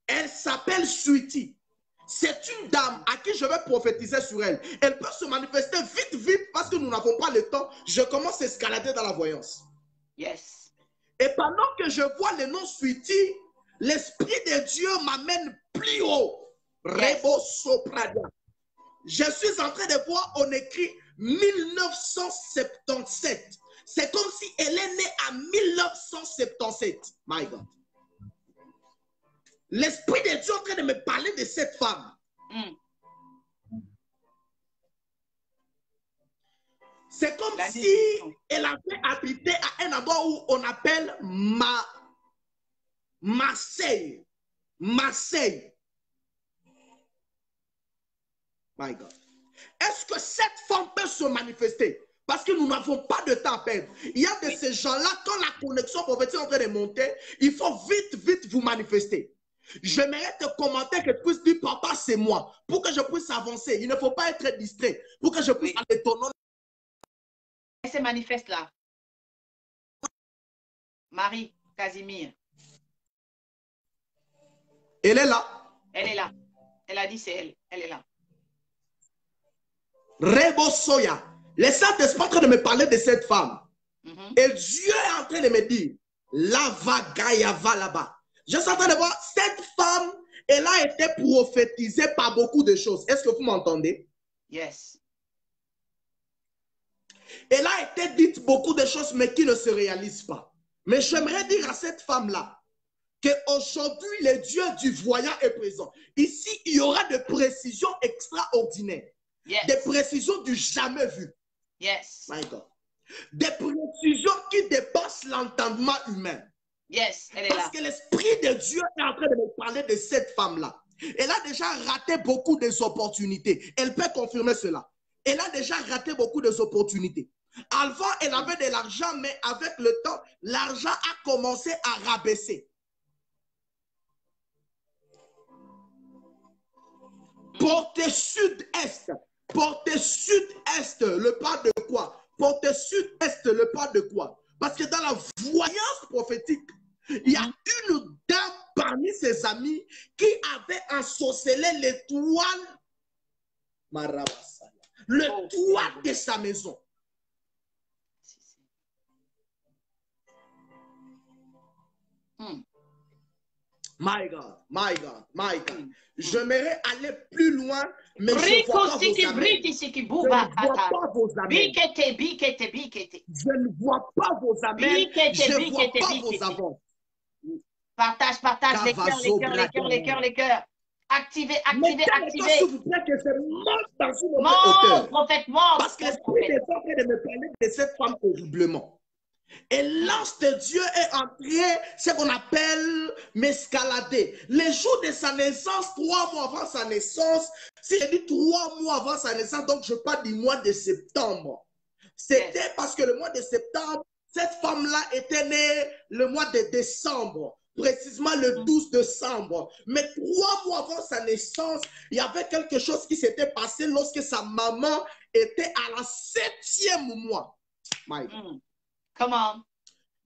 Elle s'appelle Sweetie. C'est une dame à qui je vais prophétiser sur elle. Elle peut se manifester vite, vite, parce que nous n'avons pas le temps. Je commence à escalader dans la voyance. Yes. Et pendant que je vois le nom Sweetie, l'Esprit de Dieu m'amène plus haut. Yes. Rebo Sopradia. Je suis en train de voir, on écrit 1977. C'est comme si elle est née en 1977. My God. L'Esprit de Dieu est en train de me parler de cette femme. C'est comme si elle avait habité à un endroit où on appelle Marseille. Marseille. My God. Est-ce que cette femme peut se manifester? Parce que nous n'avons pas de temps à perdre. Il y a de ces gens-là, quand la connexion prophétique est en train de monter, il faut vite, vite vous manifester. J'aimerais te commenter que tu puisses dire, papa, c'est moi, pour que je puisse avancer. Il ne faut pas être distrait, pour que je puisse aller ton nom. Elle se manifeste là. Marie Casimir. Elle est là. Elle est là. Elle a dit c'est elle. Elle est là. Rebo Soya. Le Saint-Esprit est en train de me parler de cette femme. Et Dieu est en train de me dire, Lava Gaia va là-bas. Je suis en train de voir, cette femme, elle a été prophétisée par beaucoup de choses. Est-ce que vous m'entendez? Yes. Elle a été dite beaucoup de choses, mais qui ne se réalisent pas. Mais j'aimerais dire à cette femme-là qu'aujourd'hui, le Dieu du voyant est présent. Ici, il y aura des précisions extraordinaires. Yes. Des précisions du jamais vu. Yes. My God. Des précisions qui dépassent l'entendement humain. Yes, elle est Parce là. que l'Esprit de Dieu est en train de me parler de cette femme-là. Elle a déjà raté beaucoup des opportunités. Elle peut confirmer cela. Elle a déjà raté beaucoup des opportunités. Avant, elle avait de l'argent, mais avec le temps, l'argent a commencé à rabaisser. Porte sud-est. Porte sud-est, le pas de quoi? Porte sud-est, le pas de quoi? Parce que dans la voyance prophétique, il y a une dame parmi ses amis qui avait ensorcelé l'étoile, le toit de sa maison. My God, my God, my God. J'aimerais aller plus loin, mais je ne vois pas vos amens. Je ne vois pas vos amens. Je ne vois pas vos amens. Je ne vois pas vos avances. Partage, partage, les cœurs, les cœurs. Activez, activez, activez. S'il vous plaît, que je monte dans une autre hauteur. Prophète, monte. Parce que l'Esprit est en train de me parler de cette femme horriblement. Et l'ange de Dieu est entré, ce qu'on appelle m'escalader. Les jours de sa naissance, 3 mois avant sa naissance, si je dis 3 mois avant sa naissance, donc je parle du mois de septembre. C'était parce que le mois de septembre, cette femme-là était née le mois de décembre, précisément le 12 décembre. Mais 3 mois avant sa naissance, il y avait quelque chose qui s'était passé lorsque sa maman était à la 7e mois. Comment?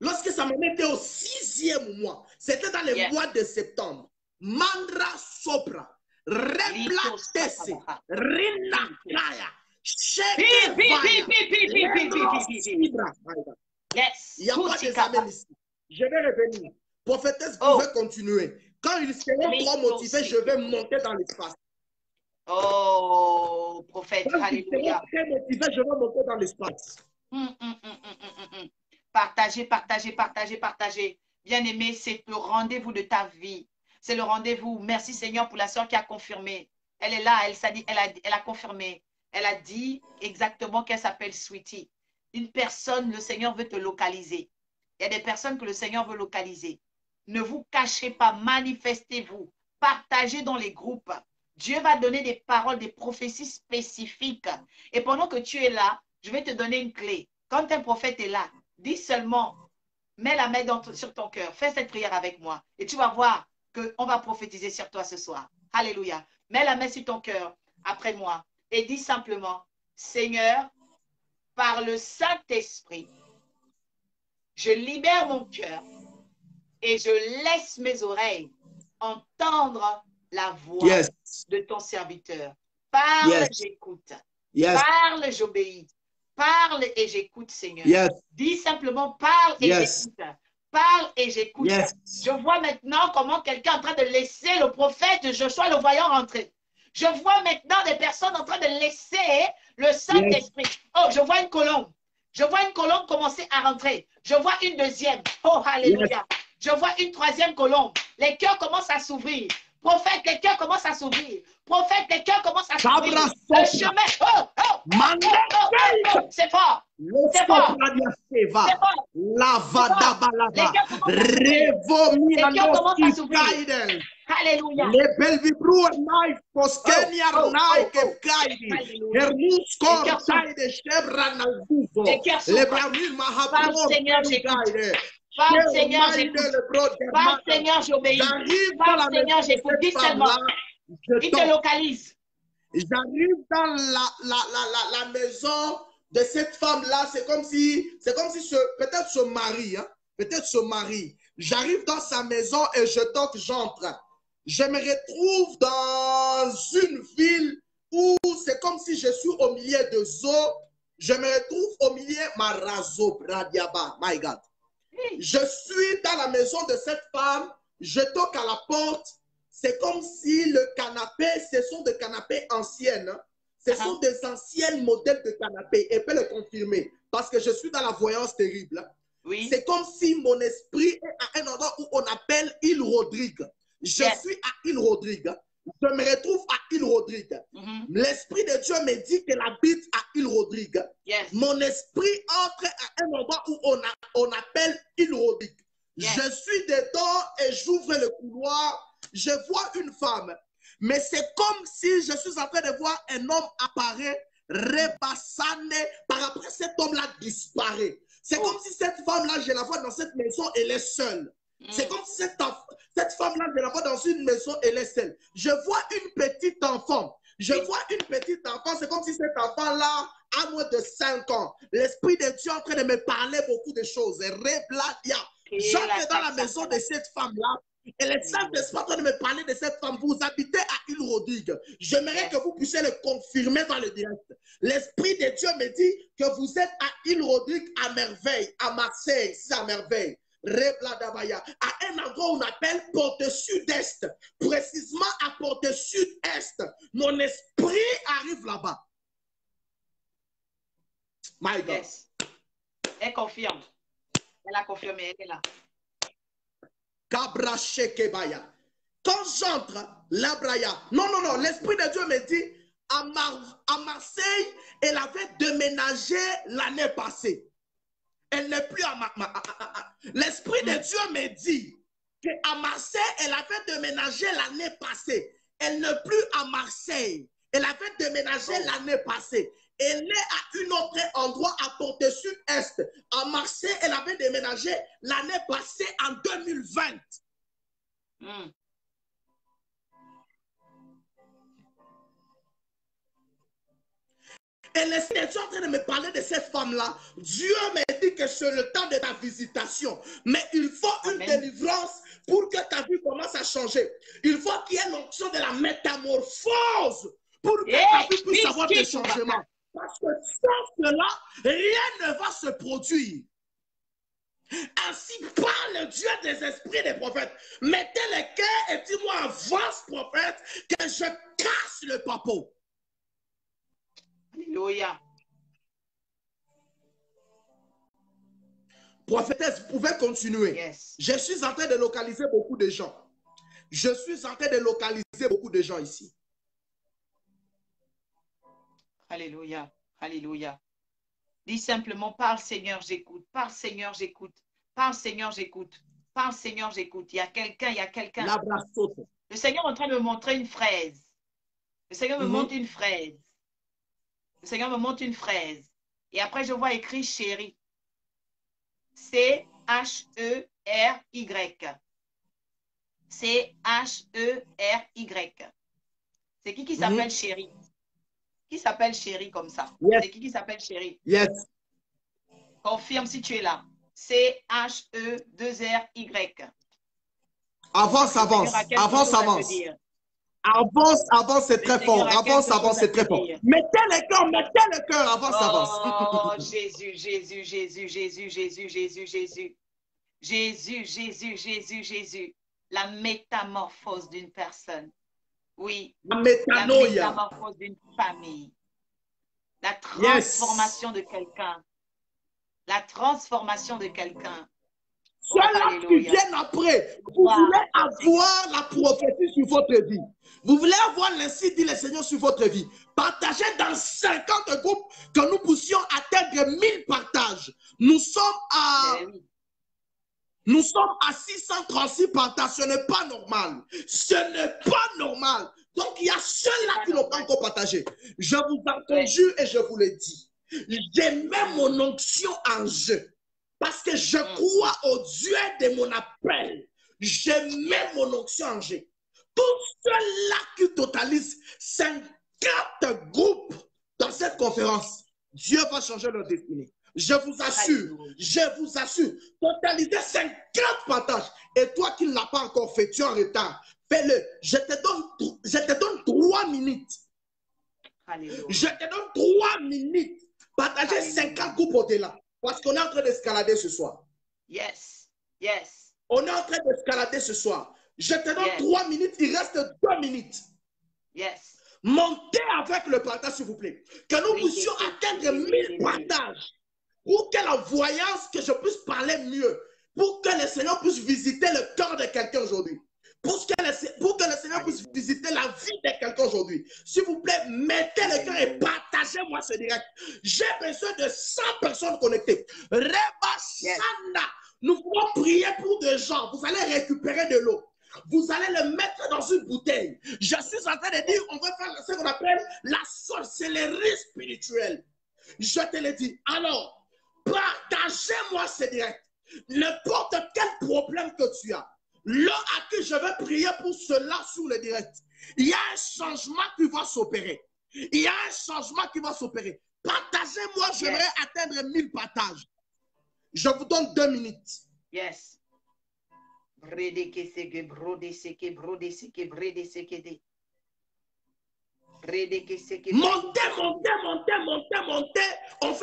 Lorsque sa maman était au 6e mois, c'était dans le mois de septembre. Mandra sopra, replatese, rinakaya, yes. Il n'y a pas des amens ici. Je vais revenir. Prophétesse, vous pouvez continuer. Quand ils seront trop motivés, je vais monter dans l'espace. Oh, prophète, alléluia. Quand ils seront très motivés, je vais monter dans l'espace. Partagez, partagez, partagez, partagez. Bien-aimé, c'est le rendez-vous de ta vie. C'est le rendez-vous. Merci Seigneur pour la soeur qui a confirmé. Elle est là, elle a confirmé. Elle a dit exactement qu'elle s'appelle Sweetie. Une personne, le Seigneur veut te localiser. Il y a des personnes que le Seigneur veut localiser. Ne vous cachez pas, manifestez-vous. Partagez dans les groupes. Dieu va donner des paroles, des prophéties spécifiques. Et pendant que tu es là, je vais te donner une clé. Quand un prophète est là, dis seulement, mets la main sur ton cœur. Fais cette prière avec moi. Et tu vas voir qu'on va prophétiser sur toi ce soir. Alléluia. Mets la main sur ton cœur après moi. Et dis simplement, Seigneur, par le Saint-Esprit, je libère mon cœur et je laisse mes oreilles entendre la voix de ton serviteur. Parle, j'écoute. Parle, j'obéis. Parle et j'écoute, Seigneur. Dis simplement, parle et j'écoute. Parle et j'écoute. Je vois maintenant comment quelqu'un est en train de laisser le prophète Joshua le voyant rentrer. Je vois maintenant des personnes en train de laisser le Saint-Esprit. Oh, je vois une colombe. Je vois une colombe commencer à rentrer. Je vois une deuxième. Oh, alléluia. Je vois une troisième colombe. Les cœurs commencent à s'ouvrir. Prophète, les cœurs commencent à s'ouvrir. Prophète, les cœurs commencent à s'ouvrir. Le chemin. C'est fort. C'est fort. C'est fort. Les cœurs commencent à s'ouvrir. Alléluia. Le belvibru nai poskenia nai ke kaidi. Hermus kor kaide shebra na guzo. Le bramil mahapro kaide. Parle Seigneur, j'écoute. Parle Seigneur, j'obéis. Parle Seigneur, j'écoute. Dis seulement. Il te localise. J'arrive dans la maison de cette femme-là. C'est comme si peut-être ce mari, hein, peut-être ce mari. J'arrive dans sa maison et je toque, j'entre. Je me retrouve dans une ville où c'est comme si je suis au milieu de zoo. Je me retrouve au milieu Marazo Bradiaba. My God. Je suis dans la maison de cette femme. Je toque à la porte. C'est comme si le canapé, ce sont des canapés anciennes. Hein. Ce sont des anciens modèles de canapés. Elle peut le confirmer. Parce que je suis dans la voyance terrible. Hein. Oui. C'est comme si mon esprit est à un endroit où on appelle Île Rodrigue. Je suis à Île Rodrigue. Je me retrouve à Île Rodrigue. L'Esprit de Dieu me dit qu'elle habite à Île Rodrigue. Mon esprit entre à un endroit où on appelle Île Rodrigue. Je suis dedans et j'ouvre le couloir. Je vois une femme. Mais c'est comme si je suis en train de voir un homme apparaître, repassane, par après cet homme-là disparaît. C'est comme si cette femme-là, je la vois dans cette maison, elle est seule. C'est comme si cette femme-là, je la vois dans une maison, elle est seule. Je vois une petite enfant. Je vois une petite enfant. C'est comme si cet enfant-là a moins de 5 ans. L'Esprit de Dieu est en train de me parler beaucoup de choses. J'entre dans la maison de cette femme-là. Et le Saint-Esprit est en train de me parler de cette femme. Vous habitez à Île Rodrigue. J'aimerais que vous puissiez le confirmer dans le direct. L'Esprit de Dieu me dit que vous êtes à Île Rodrigue à merveille, à Marseille, c'est à merveille. Rebladabaya, à un endroit où on appelle porte sud-est, précisément à porte sud-est. Mon esprit arrive là-bas. My God. Yes. Elle confirme. Elle a confirmé, elle est là. Kabrashekebaya. Quand j'entre, l'Abraya, non, l'Esprit de Dieu me dit, à Marseille, elle avait déménagé l'année passée. Elle n'est plus à L'Esprit de Dieu me dit qu'à Marseille, elle avait déménagé l'année passée. Elle n'est plus à Marseille. Elle avait déménagé l'année passée. Elle est à un autre endroit à portée sud-est. À Marseille, elle avait déménagé l'année passée en 2020. Et l'Esprit est en train de me parler de cette femme-là. Dieu m'a dit que c'est le temps de ta visitation. Mais il faut une délivrance pour que ta vie commence à changer. Il faut qu'il y ait l'onction de la métamorphose pour que ta vie puisse avoir des changements. Parce que sans cela, rien ne va se produire. Ainsi parle Dieu des esprits des prophètes. Mettez le cœur et dis-moi avance, prophète, que je casse le papeau. Alléluia. Prophétesse, vous pouvez continuer. Yes. Je suis en train de localiser beaucoup de gens. Je suis en train de localiser beaucoup de gens ici. Alléluia. Alléluia. Dis simplement, parle Seigneur, j'écoute. Parle Seigneur, j'écoute. Parle Seigneur, j'écoute. Parle Seigneur, j'écoute. Il y a quelqu'un, il y a quelqu'un. Le Seigneur est en train de me montrer une fraise. Le Seigneur me montre une fraise. Le Seigneur me montre une fraise. Et après, je vois écrit chéri. C-H-E-R-Y. C-H-E-R-Y. C'est qui s'appelle chéri? Qui s'appelle chéri comme ça? Yes. C'est qui s'appelle chéri? Yes. Confirme si tu es là. C-H-E-2-R-Y. Avance, avance. Avance, avance. Avance, avance, c'est très fort. Avance, avance, c'est très fort. Mettez le cœur, avance, avance. Oh, Jésus, Jésus, Jésus, Jésus, Jésus, Jésus, Jésus. Jésus, Jésus, Jésus, Jésus. La métamorphose d'une personne. Oui. La métamorphose d'une famille. La transformation de quelqu'un. La transformation de quelqu'un. Ceux-là qui viennent après, vous voulez avoir la prophétie sur votre vie. Vous voulez avoir l'ainsi dit le Seigneur sur votre vie. Partagez dans 50 groupes que nous puissions atteindre 1000 partages. Nous sommes à 636 partages. Ce n'est pas normal. Ce n'est pas normal. Donc, il y a ceux-là qui n'ont pas encore partagé. Je vous conjure et je vous le dis. Je mets mon onction en jeu. Parce que je crois au Dieu de mon appel. Je mets mon onction en jeu. Tous ceux-là qui totalisent 50 groupes dans cette conférence, Dieu va changer leur destinée. Je vous assure, totalisez 50 partages. Et toi qui ne l'as pas encore fait, tu es en retard. Fais-le. Je te donne 3 minutes. Alléluia. Je te donne 3 minutes. Partagez 50 groupes au-delà. Parce qu'on est en train d'escalader ce soir. Yes. Yes. On est en train d'escalader ce soir. Je te donne 3 minutes, il reste 2 minutes. Yes. Montez avec le partage, s'il vous plaît. Que nous puissions atteindre 1000 partages. Pour que la voyance, que je puisse parler mieux. Pour que le Seigneur puisse visiter le cœur de quelqu'un aujourd'hui. Pour que le Seigneur puisse visiter la vie de quelqu'un aujourd'hui. S'il vous plaît, mettez le cœur et partagez-moi ce direct. J'ai besoin de 100 personnes connectées. Reba Shanda. Nous pouvons prier pour des gens. Vous allez récupérer de l'eau. Vous allez le mettre dans une bouteille. Je suis en train de dire, on va faire ce qu'on appelle la sorcellerie spirituelle. Je te le dis. Alors, partagez-moi ce direct. N'importe quel problème que tu as. Là à qui je vais prier pour cela sur le direct. Il y a un changement qui va s'opérer. Il y a un changement qui va s'opérer. Partagez-moi, j'aimerais atteindre 1000 partages. Je vous donne 2 minutes. Yes. Montez, montez, montez, montez, montez. On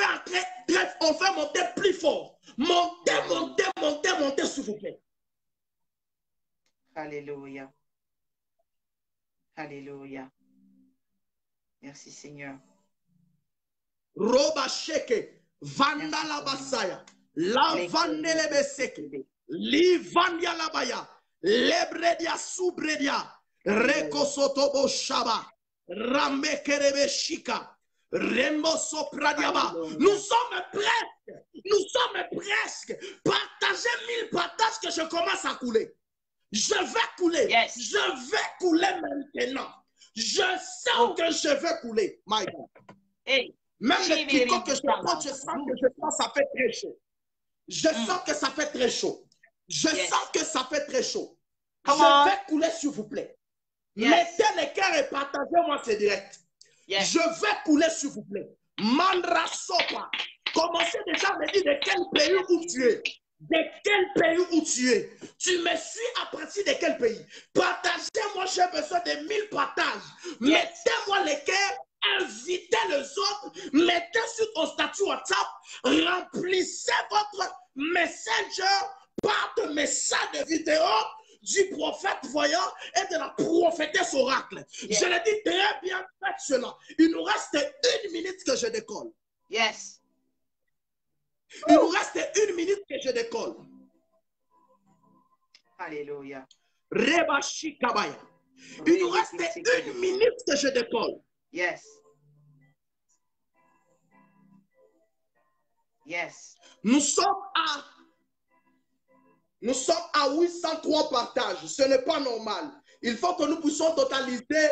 fait monter plus fort. Montez, montez, montez, montez, s'il vous plaît. Alléluia. Alléluia. Merci Seigneur. Roba sheke, vanda la basaya, la vandele beseke, li vandia la baya, lebredia subredia, reko sotobo shaba, rambe kerebe shika, rembo sopradiaba. Nous sommes presque. Partagez 1000 partages que je commence à couler. Je vais couler. Yes. Je vais couler maintenant. Je sens que je vais couler. My God. Hey. Même le tricot que je porte, je sens que ça fait très chaud. Je sens que ça fait très chaud. Je sens que ça fait très chaud. Je vais couler, s'il vous plaît. Mettez les cœurs et partagez-moi ce direct. Je vais couler, s'il vous plaît. Mandra sopa. Commencez déjà à me dire de quel pays où tu es. De quel pays où tu es. Tu me suis à partir de quel pays. Partagez-moi, j'ai besoin de 1000 partages. Mettez-moi les cœurs. Invitez les autres, mettez sur ton statut WhatsApp, remplissez votre messenger par de messages de vidéo du prophète voyant et de la prophétesse oracle. Je l'ai dit très bien, faites cela. Il nous reste 1 minute que je décolle. Yes. Il nous reste 1 minute que je décolle. Alléluia. Rebashi Kabaya. Il nous reste 1 minute que je décolle. Yes. Yes. Nous sommes à 803 partages. Ce n'est pas normal. Il faut que nous puissions totaliser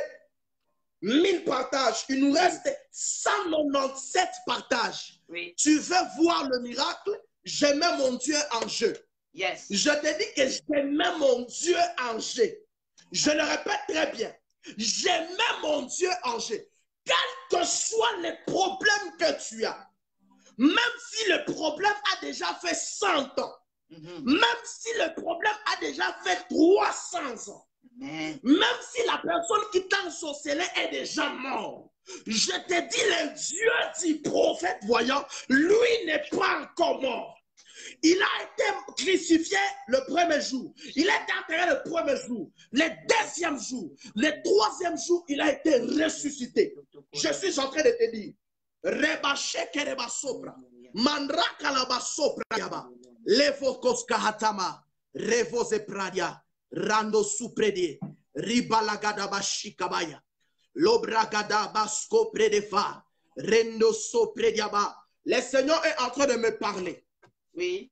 1000 partages. Il nous reste 197 partages. Oui. Tu veux voir le miracle? Je mets mon Dieu en jeu. Yes. Je te dis que je mets mon Dieu en jeu. Je le répète très bien. Je mets mon Dieu en jeu. Quels que soient les problèmes que tu as, même si le problème a déjà fait 100 ans, même si le problème a déjà fait 300 ans, même si la personne qui t'a ensorcelé est déjà morte, je te dis, le Dieu du prophète voyant, lui n'est pas encore mort. Il a été crucifié le premier jour. Il a été enterré le premier jour. Le deuxième jour. Le troisième jour, il a été ressuscité. Je suis en train de te dire. Rebache kereba sopra. Mandra kalaba sopra yaba. Levo koskahatama. Revo zepradia. Rando supredi. Ribalagada bashikabaya. Lobragada basko predefa. Rendo soprediaba. Le Seigneur est en train de me parler. Oui.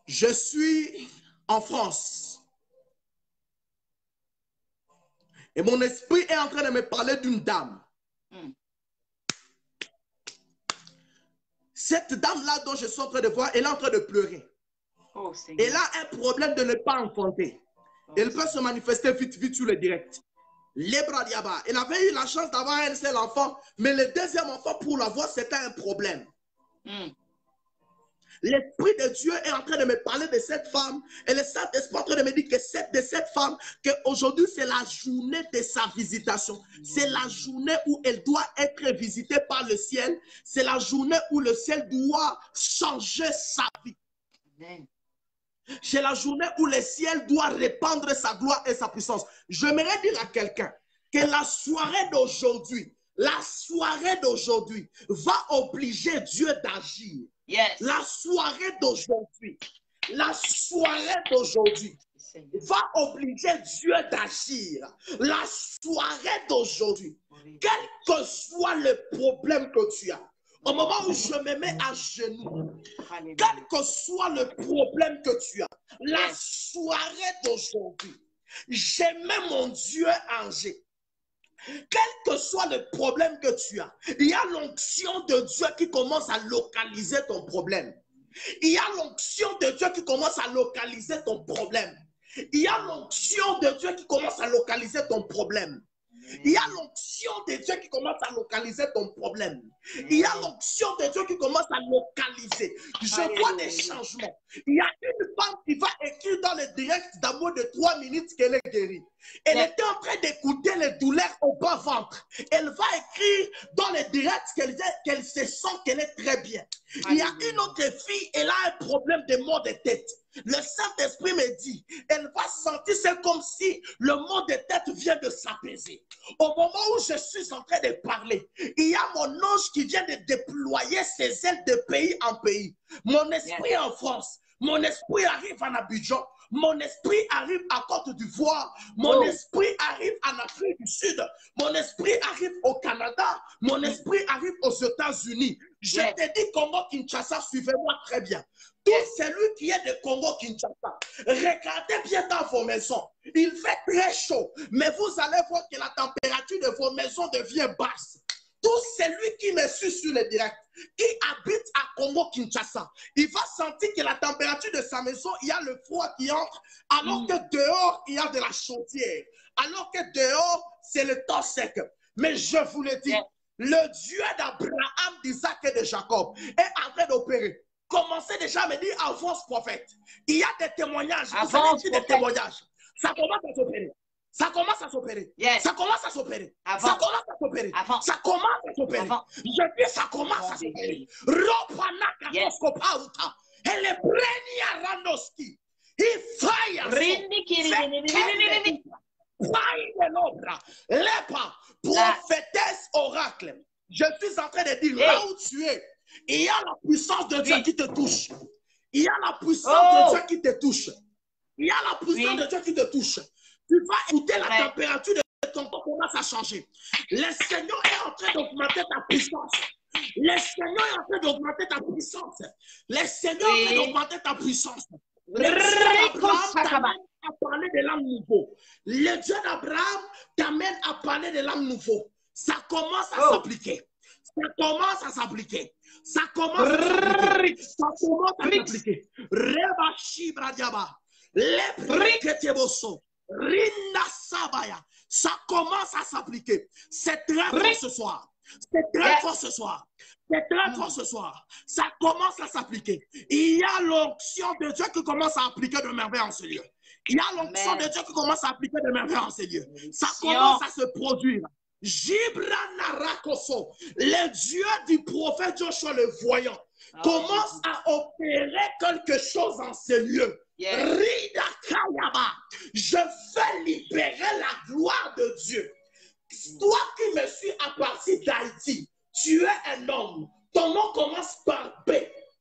Je suis en France. Et mon esprit est en train de me parler d'une dame. Cette dame-là dont je suis en train de voir, elle est en train de pleurer. Oh, elle a un problème de ne pas enfanter. Elle peut se manifester vite sur le direct. Elle avait eu la chance d'avoir un seul enfant, mais le deuxième enfant, pour l'avoir, c'était un problème. L'Esprit de Dieu est en train de me parler de cette femme et le Saint-Esprit est en train de me dire que cette femme, qu'aujourd'hui c'est la journée de sa visitation. C'est la journée où elle doit être visitée par le ciel. C'est la journée où le ciel doit changer sa vie. C'est la journée où le ciel doit répandre sa gloire et sa puissance. J'aimerais dire à quelqu'un que la soirée d'aujourd'hui va obliger Dieu d'agir. Yes. La soirée d'aujourd'hui va obliger Dieu d'agir. La soirée d'aujourd'hui, quel que soit le problème que tu as, au moment où je me mets à genoux, quel que soit le problème que tu as, la soirée d'aujourd'hui, je mets mon Dieu en jeu. Quel que soit le problème que tu as, il y a l'onction de Dieu qui commence à localiser ton problème. Il y a l'onction de Dieu qui commence à localiser ton problème. Il y a l'onction de Dieu qui commence à localiser ton problème. Il y a l'onction de Dieu qui commence à localiser ton problème. Il y a l'onction de Dieu qui commence à localiser. Je vois des changements. Il y a une femme qui va écrire dans le direct d'amour de 3 minutes qu'elle est guérie. Elle était en train d'écouter les douleurs au bas-ventre. Elle va écrire dans le direct qu'elle se sent qu'elle est très bien. Il y a une autre fille, elle a un problème de maux de tête. Le Saint-Esprit me dit, elle va sentir, c'est comme si le mot de tête vient de s'apaiser. Au moment où je suis en train de parler, il y a mon ange qui vient de déployer ses ailes de pays en pays. Mon esprit en France, mon esprit arrive en Abidjan, mon esprit arrive à Côte d'Ivoire, mon esprit arrive en Afrique du Sud, mon esprit arrive au Canada, mon esprit arrive aux États-Unis. Je te dis Congo Kinshasa, suivez-moi très bien. Tout celui qui est de Congo Kinshasa, regardez bien dans vos maisons. Il fait très chaud, mais vous allez voir que la température de vos maisons devient basse. Tout celui qui me suit sur le direct, qui habite à Congo Kinshasa, il va sentir que la température de sa maison, il y a le froid qui entre, alors que dehors, il y a de la chaudière. Alors que dehors, c'est le temps sec. Mais je vous le dis, le Dieu d'Abraham, d'Isaac et de Jacob est en train d'opérer. Commencez déjà à me dire avance prophète. Il y a des témoignages. Vous avez dit des témoignages. Ça commence à s'opérer. Ça commence à s'opérer. Ça commence à s'opérer. Ça commence à s'opérer. Ça commence à s'opérer. Je dis ça commence à s'opérer. Elle est prégnée à Randoski. Il faille à Lépa, prophétesse oracle. Je suis en train de dire là où tu es, il y a la puissance de Dieu qui te touche. Il y a la puissance de Dieu qui te touche. Il y a la puissance de Dieu qui te touche. Tu vas écouter la température de ton corps commence à changer. Le Seigneur est en train d'augmenter ta puissance. Le Seigneur est en train d'augmenter ta puissance. Le Seigneur est en train d'augmenter ta puissance. Le Dieu d'Abraham t'amène à parler de l'âme nouveau. Le Dieu d'Abraham t'amène à parler de l'âme nouveau. Ça commence à s'appliquer. Ça commence à s'appliquer. Ça commence à s'appliquer. Ça commence à s'appliquer. Rebashi Bradiaba. Lepreketeboso. Rinda Sabaya. Ça commence à s'appliquer. C'est très fort ce soir. C'est très fort ce soir. C'est très fort ce soir. Ça commence à s'appliquer. Il y a l'onction de Dieu qui commence à appliquer de merveilles en ce lieu. Il y a l'onction de Dieu qui commence à appliquer de merveilles en ce lieu. Ça commence à se produire. Jibranarakoso, le Dieu du prophète Joshua le voyant, commence à opérer quelque chose en ce lieu. Rida Kayaba, je fais libérer la gloire de Dieu. Toi qui me suis à partir d'Haïti, tu es un homme. Ton nom commence par B.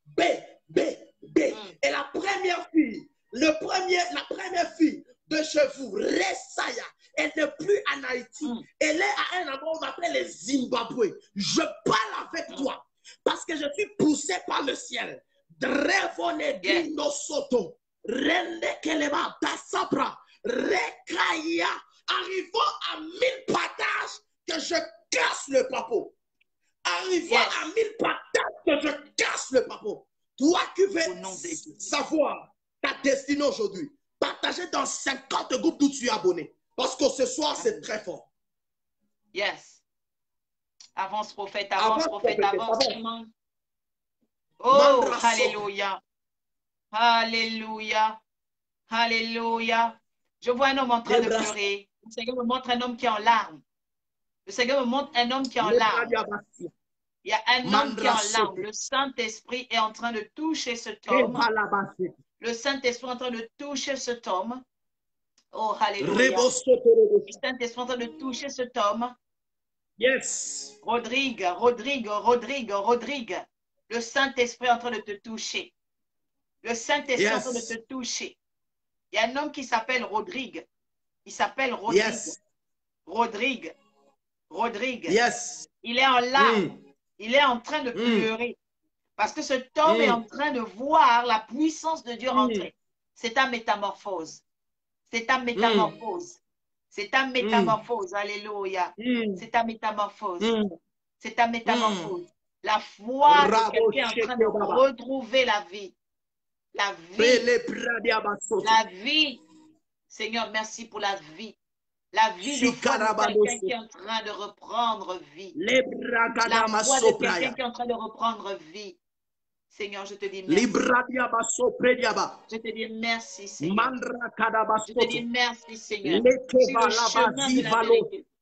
B, B, B. Et la première fille, la première fille de chez vous, Resaya, elle n'est plus en Haïti. Elle est à un endroit où on appelle les Zimbabwe. Je parle avec toi parce que je suis poussé par le ciel. Drevone Dino Soto, Rende Keleba, Tassabra, Rekaya. Arrivons à 1000 partages que je casse le papeau. Arrivons à 1000 partages que je casse le papeau. Toi qui veux savoir ta destinée aujourd'hui, partagez dans 50 groupes d'où tu es abonné. Parce que ce soir, c'est très fort. Yes. Avance, prophète, avance, prophète, avance. Oh, alléluia. Alléluia. Alléluia. Je vois un homme en train de pleurer. Le Seigneur me montre un homme qui est en larmes. Le Seigneur me montre un homme qui est en larmes. Il y a un homme qui est en larmes. Le Saint-Esprit est en train de toucher cet homme. Le Saint-Esprit est en train de toucher cet homme. Oh, alléluia. Le Saint-Esprit est en train de toucher cet homme. Yes. Rodrigue. Le Saint-Esprit est en train de te toucher. Le Saint-Esprit est en train de te toucher. Il y a un homme qui s'appelle Rodrigue. Il s'appelle Rodrigue. Rodrigue. Yes. Il est en larmes. Il est en train de pleurer. Parce que cet homme est en train de voir la puissance de Dieu rentrer. C'est ta métamorphose. C'est ta métamorphose. C'est ta métamorphose. Alléluia. C'est ta métamorphose. C'est ta métamorphose. La foi de quelqu'un en train de retrouver la vie. La vie. La vie. Seigneur, merci pour la vie. La vie de foi de quelqu'un qui est en train de reprendre vie. La foi de quelqu'un qui est en train de reprendre vie. Seigneur, je te dis merci. Je te dis merci, Seigneur. Je te dis merci, Seigneur.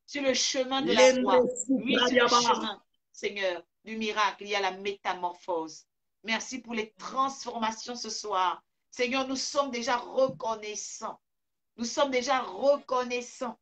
Sur le chemin de la foi. Oui, sur le chemin, Seigneur, du miracle, il y a la métamorphose. Merci pour les transformations ce soir. Seigneur, nous sommes déjà reconnaissants. Nous sommes déjà reconnaissants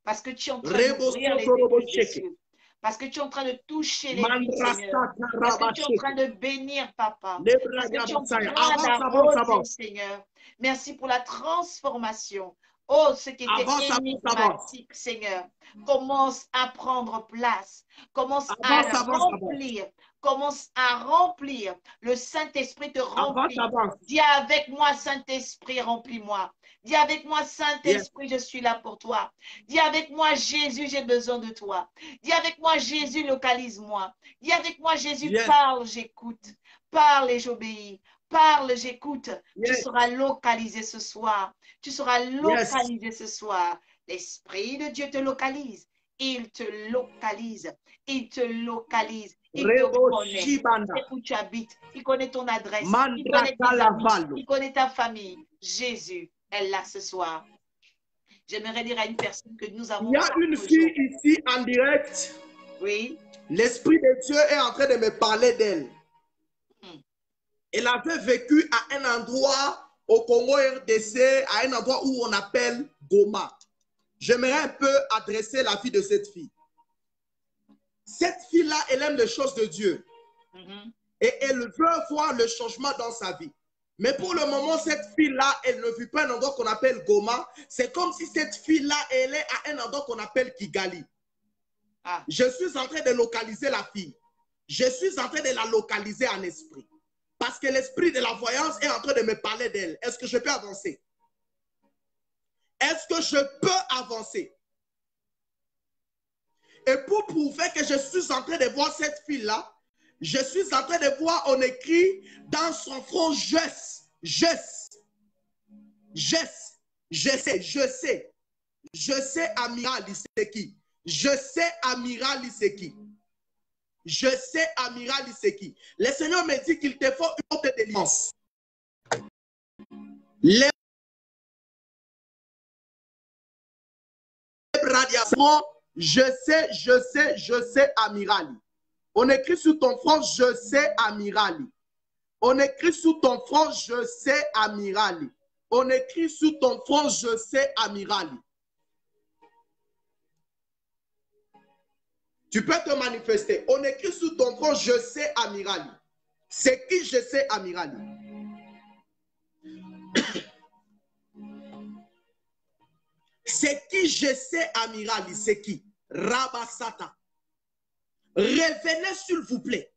parce que tu es en train d'ouvrir les écluses des cieux. Parce que tu es en train de toucher les vies, Seigneur. Parce que tu es en train de bénir, Papa. Parce que tu es en train d'arroser, Seigneur. Merci pour la transformation. Oh, ce qui était énigmatique, Seigneur, commence à prendre place. Commence à remplir. Commence à remplir. Le Saint-Esprit te remplit. Dis avec moi, Saint-Esprit, remplis-moi. Dis avec moi, Saint-Esprit, je suis là pour toi. Dis avec moi, Jésus, j'ai besoin de toi. Dis avec moi, Jésus, localise-moi. Dis avec moi, Jésus, parle, j'écoute. Parle et j'obéis. Parle, j'écoute. Tu seras localisé ce soir. Tu seras localisé ce soir. L'Esprit de Dieu te localise. Il te localise. Il te localise. Il te connaît. Il sait où tu habites. Il connaît ton adresse. Il connaît tes amis. Il connaît ta famille. Jésus est là ce soir. J'aimerais dire à une personne que nous avons... Il y a une fille ici en direct. Oui. L'Esprit de Dieu est en train de me parler d'elle. Elle avait vécu à un endroit au Congo RDC, à un endroit où on appelle Goma. J'aimerais un peu adresser la vie de cette fille. Cette fille-là, elle aime les choses de Dieu. Et elle veut voir le changement dans sa vie. Mais pour le moment, cette fille-là, elle ne vit pas un endroit qu'on appelle Goma. C'est comme si cette fille-là, elle est à un endroit qu'on appelle Kigali. Je suis en train de localiser la fille. Je suis en train de la localiser en esprit. Parce que l'esprit de la voyance est en train de me parler d'elle. Est-ce que je peux avancer? Est-ce que je peux avancer? Et pour prouver que je suis en train de voir cette fille-là, je suis en train de voir, on écrit dans son front, je sais Amiral Iseki. Je sais Amiral Iseki. Je sais Amiral Iseki. Le Seigneur me dit qu'il te faut une autre délivrance. Les radiations, je sais Amirali. On écrit sur ton front, je sais Amirali. On écrit sur ton front, je sais Amirali. On écrit sur ton front, je sais Amirali. Tu peux te manifester. On écrit sur ton front, je sais Amirali. C'est qui je sais Amirali? C'est qui je sais Amirali? C'est qui? Rabasata. Revenez s'il vous plaît.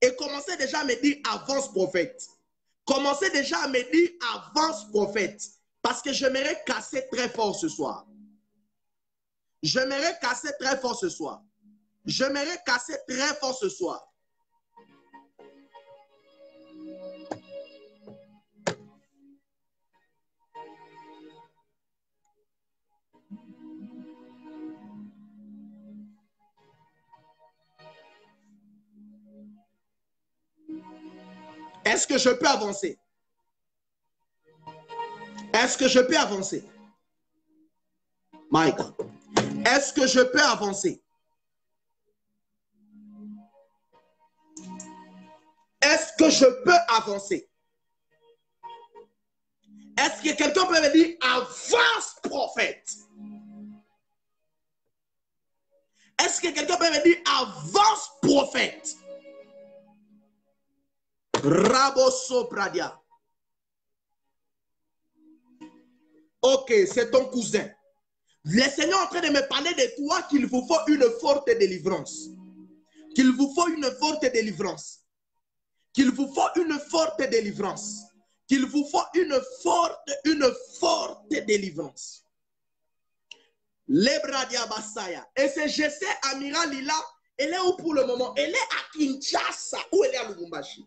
Et commencez déjà à me dire avance prophète. Commencez déjà à me dire avance prophète. Parce que j'aimerais casser très fort ce soir. J'aimerais casser très fort ce soir. J'aimerais casser très fort ce soir. Est-ce que je peux avancer? Est-ce que je peux avancer? My God. Est-ce que je peux avancer? Est-ce que je peux avancer? Est-ce que quelqu'un peut me dire avance prophète? Est-ce que quelqu'un peut me dire avance prophète? Raboso Pradia. Ok, c'est ton cousin. Le Seigneur est en train de me parler de toi qu'il vous faut une forte délivrance. Qu'il vous faut une forte délivrance. Qu'il vous faut une forte délivrance. Qu'il vous faut une forte délivrance. Lebradia Basaya. Et c'est je sais Amiral Lila. Elle est où pour le moment? Elle est à Kinshasa ou elle est à Lubumbashi?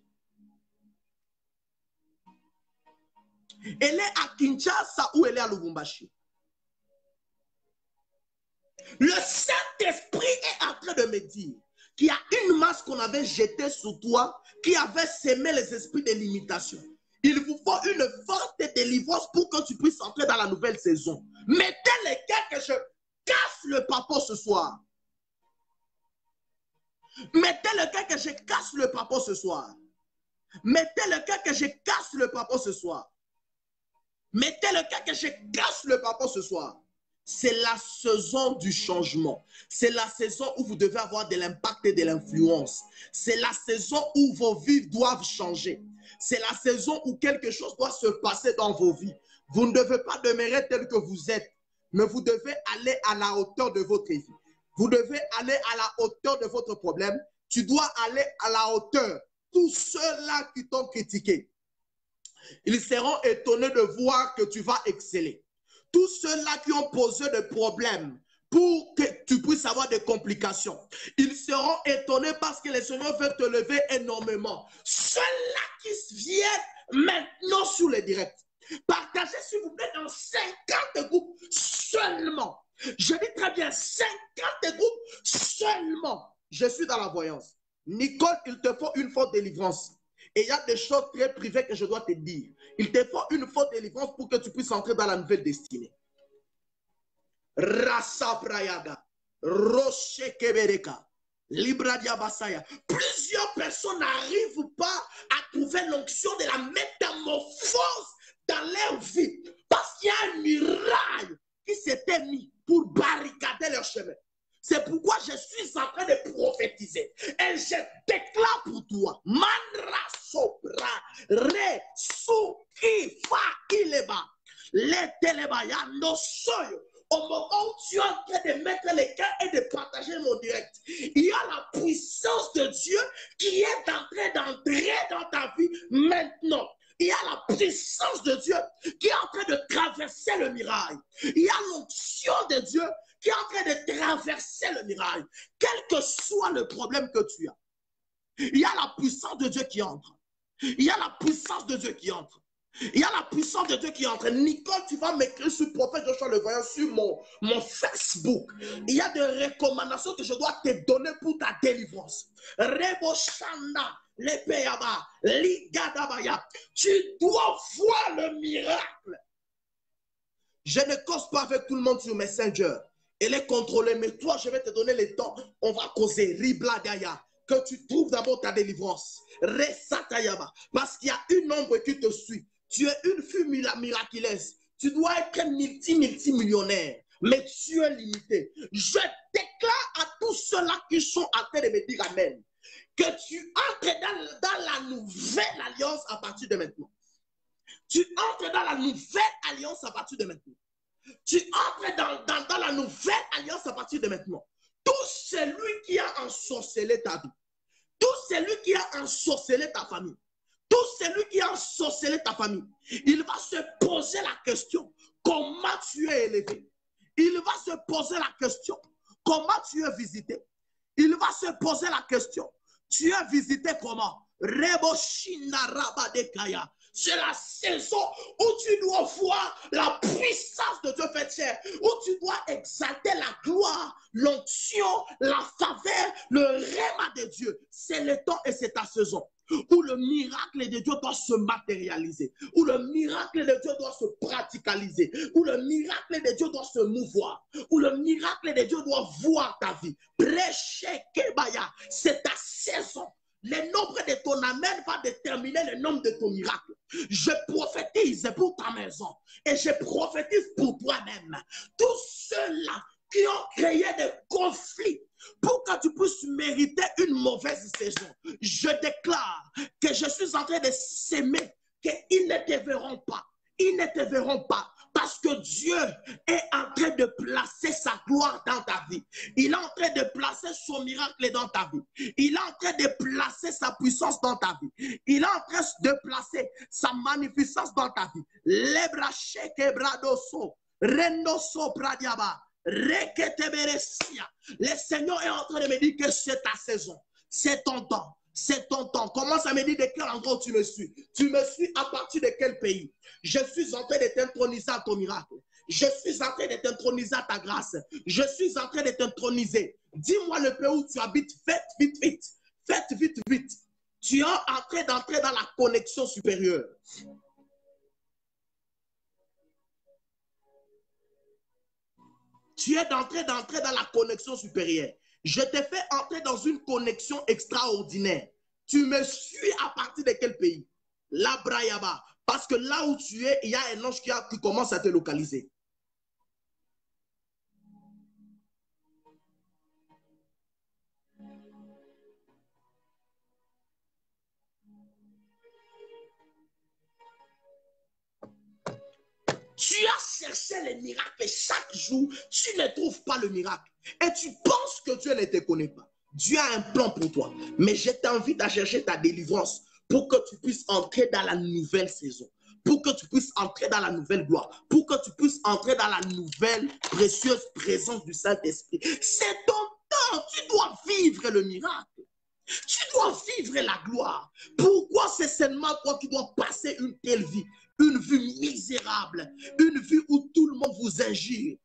Elle est à Kinshasa ou elle est à Lubumbashi? Le Saint-Esprit est en train de me dire qu'il y a une masse qu'on avait jetée sur toi qui avait sémé les esprits de limitation. Il vous faut une forte délivrance pour que tu puisses entrer dans la nouvelle saison. Mettez les cœurs que je casse le papa ce soir. Mettez le cœur que je casse le papa ce soir. Mettez le cœur que je casse le papa ce soir. Mettez le cœur que je casse le papa ce soir. C'est la saison du changement. C'est la saison où vous devez avoir de l'impact et de l'influence. C'est la saison où vos vies doivent changer. C'est la saison où quelque chose doit se passer dans vos vies. Vous ne devez pas demeurer tel que vous êtes, mais vous devez aller à la hauteur de votre vie. Vous devez aller à la hauteur de votre problème. Tu dois aller à la hauteur. Tous ceux-là qui t'ont critiqué, ils seront étonnés de voir que tu vas exceller. Tous ceux-là qui ont posé des problèmes pour que tu puisses avoir des complications, ils seront étonnés parce que le Seigneur veut te lever énormément. Ceux-là qui viennent maintenant sur le direct, partagez s'il vous plaît dans 50 groupes seulement. Je dis très bien 50 groupes seulement. Je suis dans la voyance. Nicole, il te faut une forte délivrance. Et il y a des choses très privées que je dois te dire. Il te faut une forte délivrance pour que tu puisses entrer dans la nouvelle destinée. Rasa Prayaga, Roche Kebereka, Libradia Basaya. Plusieurs personnes n'arrivent pas à trouver l'onction de la métamorphose dans leur vie. Parce qu'il y a un miracle qui s'était mis pour barricader leur chemin. C'est pourquoi je suis en train de prophétiser. Et je déclare pour toi. Manra sopra re suki fa ileba. Le teleba ya no soyo. Au moment où tu es en train de mettre les cœurs et de partager mon direct, il y a la puissance de Dieu qui est en train d'entrer dans ta vie maintenant. Il y a la puissance de Dieu qui est en train de traverser le mirail. Il y a l'onction de Dieu qui est en train de traverser le mirail. Quel que soit le problème que tu as, il y a la puissance de Dieu qui entre. Il y a la puissance de Dieu qui entre. Il y a la puissance de Dieu qui entre. Nicole, tu vas m'écrire sur Prophète Joshua Le Voyant sur mon Facebook. Il y a des recommandations que je dois te donner pour ta délivrance. Reboshana, Lepeyaba, Ligadabaya. Tu dois voir le miracle. Je ne cause pas avec tout le monde sur Messenger. Elle est contrôlée, mais toi, je vais te donner le temps. On va causer Ribladaya. Que tu trouves d'abord ta délivrance. Resatayaba. Parce qu'il y a une ombre qui te suit. Tu es une fille miraculeuse. Tu dois être multimillionnaire. Mais tu es limité. Je déclare à tous ceux-là qui sont en train de me dire Amen. Que tu entres dans la nouvelle alliance à partir de maintenant. Tu entres dans la nouvelle alliance à partir de maintenant. Tu entres dans la nouvelle alliance à partir de maintenant. Tout celui qui a ensorcelé ta vie, tout celui qui a ensorcelé ta famille, tout celui qui a ensorcelé ta famille, il va se poser la question, comment tu es élevé? Il va se poser la question, comment tu es visité? Il va se poser la question, tu es visité comment? C'est la saison où tu dois voir la puissance de Dieu fait chair, où tu dois exalter la gloire, l'onction, la faveur, le réma de Dieu. C'est le temps et c'est ta saison où le miracle de Dieu doit se matérialiser, où le miracle de Dieu doit se praticaliser, où le miracle de Dieu doit se mouvoir, où le miracle de Dieu doit voir ta vie. Prêchez Kebaya, c'est ta saison. Le nombre de ton amen va déterminer le nombre de ton miracle. Je prophétise pour ta maison et je prophétise pour toi-même. Tous ceux-là qui ont créé des conflits pour que tu puisses mériter une mauvaise saison, je déclare que je suis en train de s'aimer, qu'ils ne te verront pas. Ils ne te verront pas parce que Dieu est en train de placer sa gloire dans ta vie. Il est en train de placer son miracle dans ta vie. Il est en train de placer sa puissance dans ta vie. Il est en train de placer sa magnificence dans ta vie. Lebracheke bradoso, rendoso pradiaba, reketeberesia. Le Seigneur est en train de me dire que c'est ta saison, c'est ton temps. C'est ton temps. Commence à me dire de quel endroit tu me suis. Tu me suis à partir de quel pays? Je suis en train de t'introniser à ton miracle. Je suis en train de t'introniser à ta grâce. Je suis en train de t'introniser. Dis-moi le pays où tu habites. Faites vite, vite. Faites vite, vite. Tu es en train d'entrer dans la connexion supérieure. Tu es en train d'entrer dans la connexion supérieure. Je t'ai fait entrer dans une connexion extraordinaire. Tu me suis à partir de quel pays? La Brayaba. Parce que là où tu es, il y a un ange qui commence à te localiser. Tu as cherché les miracles chaque jour, tu ne trouves pas le miracle. Et tu penses que Dieu ne te connaît pas. Dieu a un plan pour toi. Mais je t'invite à chercher ta délivrance pour que tu puisses entrer dans la nouvelle saison. Pour que tu puisses entrer dans la nouvelle gloire. Pour que tu puisses entrer dans la nouvelle précieuse présence du Saint-Esprit. C'est ton temps. Tu dois vivre le miracle. Tu dois vivre la gloire. Pourquoi c'est seulement toi qui dois passer une telle vie? Une vie misérable. Une vie où tout le monde vous injure.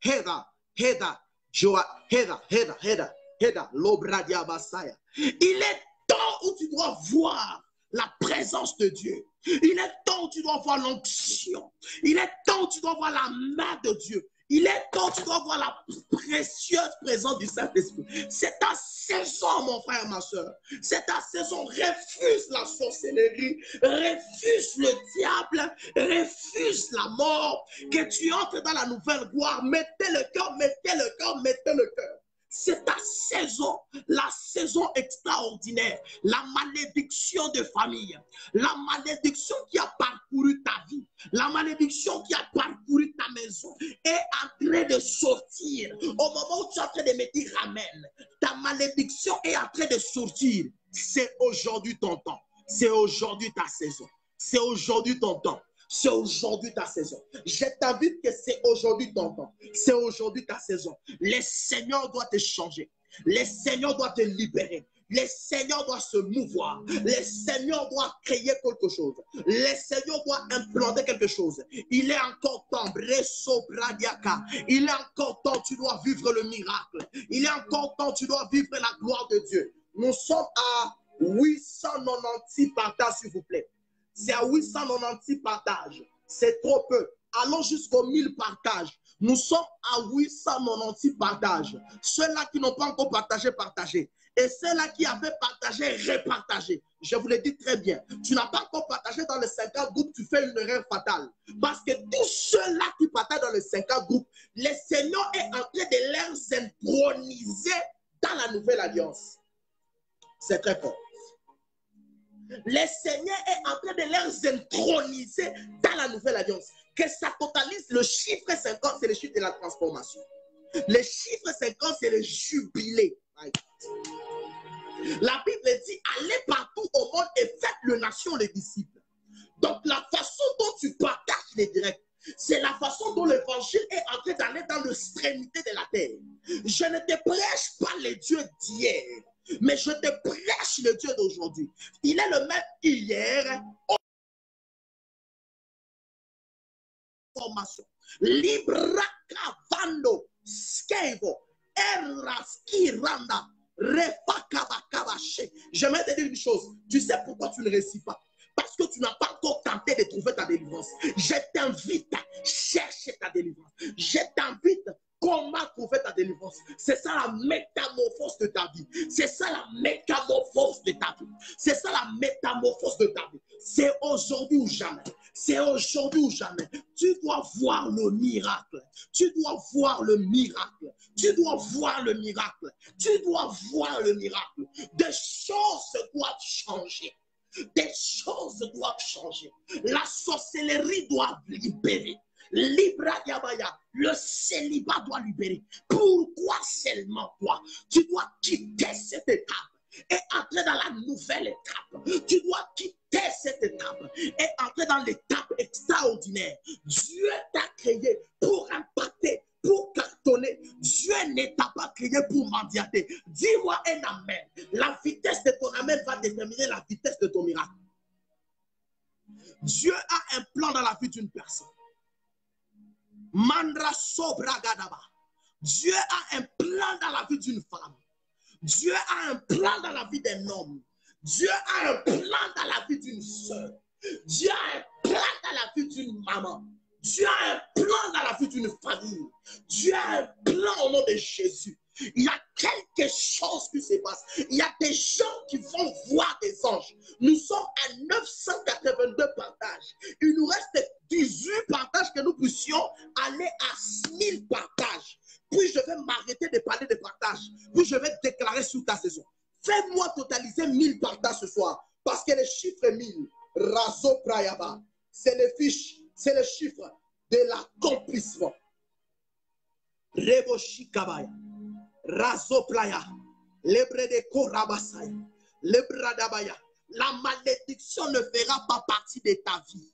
Heda, Heda, Joa, Heda, Heda, Heda, Heda, Lobradia Basaya. Il est temps où tu dois voir la présence de Dieu. Il est temps où tu dois voir l'onction. Il est temps où tu dois voir la main de Dieu. Il est temps où tu dois voir la précieuse présence du Saint-Esprit. C'est ta saison, mon frère, ma soeur. C'est ta saison. Refuse la sorcellerie. Refuse le diable. Refuse la mort. Que tu entres dans la nouvelle gloire. Mettez le cœur, mettez le cœur, mettez le cœur. C'est ta saison, la saison extraordinaire, la malédiction de famille, la malédiction qui a parcouru ta vie, la malédiction qui a parcouru ta maison est en train de sortir. Au moment où tu es en train de me dire amen, ta malédiction est en train de sortir. C'est aujourd'hui ton temps, c'est aujourd'hui ta saison, c'est aujourd'hui ton temps. C'est aujourd'hui ta saison. Je t'invite que c'est aujourd'hui ton temps. C'est aujourd'hui ta saison. Le Seigneur doit te changer. Le Seigneur doit te libérer. Le Seigneur doit se mouvoir. Le Seigneur doit créer quelque chose. Le Seigneur doit implanter quelque chose. Il est encore temps. Il est encore temps. Tu dois vivre le miracle. Il est encore temps. Tu dois vivre la gloire de Dieu. Nous sommes à 896 partages, s'il vous plaît. C'est à 896 partages. C'est trop peu. Allons jusqu'aux 1000 partages. Nous sommes à 896 partages. Ceux-là qui n'ont pas encore partagé, partagez. Et ceux-là qui avaient partagé, repartagez. Je vous le dis très bien. Tu n'as pas encore partagé dans les 50 groupes, tu fais une erreur fatale. Parce que tous ceux-là qui partagent dans les 50 groupes, le Seigneur est en train de les introniser dans la nouvelle alliance. C'est très fort. Le Seigneur est en train de les introniser dans la nouvelle alliance. Que ça totalise le chiffre 50, c'est le chiffre de la transformation. Le chiffre 50, c'est le jubilé. La Bible dit, allez partout au monde et faites le nation les disciples. Donc la façon dont tu partages les directs, c'est la façon dont l'évangile est en train d'aller dans l'extrémité de la terre. Je ne te prêche pas les dieux d'hier, mais je te prêche le Dieu d'aujourd'hui. Il est le même hier. Formation. Libra cavando, skevo, eraskiranda, refakabakabache. J'aimerais te dire une chose. Tu sais pourquoi tu ne réussis pas? Parce que tu n'as pas encore tenté de trouver ta délivrance. Je t'invite à chercher ta délivrance. Je t'invite comment trouver ta délivrance. C'est ça la métamorphose de ta vie. C'est ça la métamorphose de ta vie. C'est ça la métamorphose de ta vie. C'est aujourd'hui ou jamais. C'est aujourd'hui ou jamais. Tu dois voir le miracle. Tu dois voir le miracle. Tu dois voir le miracle. Tu dois voir le miracle. Des choses doivent changer. Des choses doivent changer. La sorcellerie doit libérer. Libra Yabaya, le célibat doit libérer. Pourquoi seulement toi? Tu dois quitter cette étape et entrer dans la nouvelle étape. Tu dois quitter cette étape et entrer dans l'étape extraordinaire. Dieu t'a créé pour impacter, pour cartonner. Dieu ne t'a pas créé pour mendiater. Dis-moi un amen. La vitesse de ton amen va déterminer la vitesse de ton miracle. Dieu a un plan dans la vie d'une personne. Mandra Sobragadaba. Dieu a un plan dans la vie d'une femme. Dieu a un plan dans la vie d'un homme. Dieu a un plan dans la vie d'une soeur. Dieu a un plan dans la vie d'une maman. Dieu a un plan dans la vie d'une famille. Dieu a un plan au nom de Jésus. Il y a quelque chose qui se passe. Il y a des gens qui vont voir des anges. Nous sommes à 982 partages. Il nous reste 18 partages que nous puissions aller à 1000 partages. Puis je vais m'arrêter de parler de partages. Puis je vais déclarer sur ta saison. Fais-moi totaliser 1000 partages ce soir. Parce que le chiffre 1000, Razo Prayaba, c'est le chiffre de l'accomplissement. Reboshi Kabaya. Razo Playa, Lebre de Korabasaya, Lebradabaya. La malédiction ne fera pas partie de ta vie.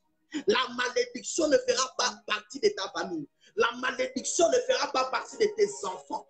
La malédiction ne fera pas partie de ta famille. La malédiction ne fera pas partie de tes enfants.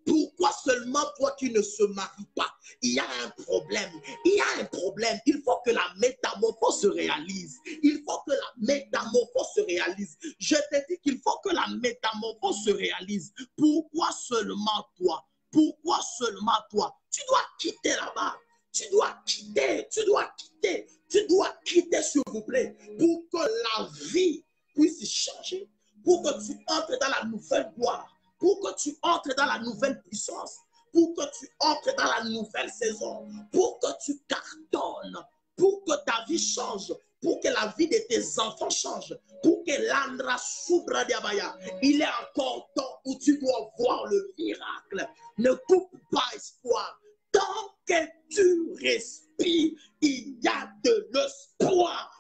Pourquoi seulement toi tu ne se maries pas? Il y a un problème. Il y a un problème. Il faut que la métamorphose se réalise. Il faut que la métamorphose se réalise. Je te dis qu'il faut que la métamorphose se réalise. Pourquoi seulement toi? Pourquoi seulement toi? Tu dois quitter là-bas. Tu dois quitter. Tu dois quitter. Tu dois quitter, s'il vous plaît, pour que la vie puisse changer. Pour que tu entres dans la nouvelle gloire. Pour que tu entres dans la nouvelle puissance, pour que tu entres dans la nouvelle saison, pour que tu cartonnes, pour que ta vie change, pour que la vie de tes enfants change, pour que l'Andra Soubra Diabaya, il est encore temps où tu dois voir le miracle. Ne coupe pas espoir. Tant que tu respires, il y a de l'espoir.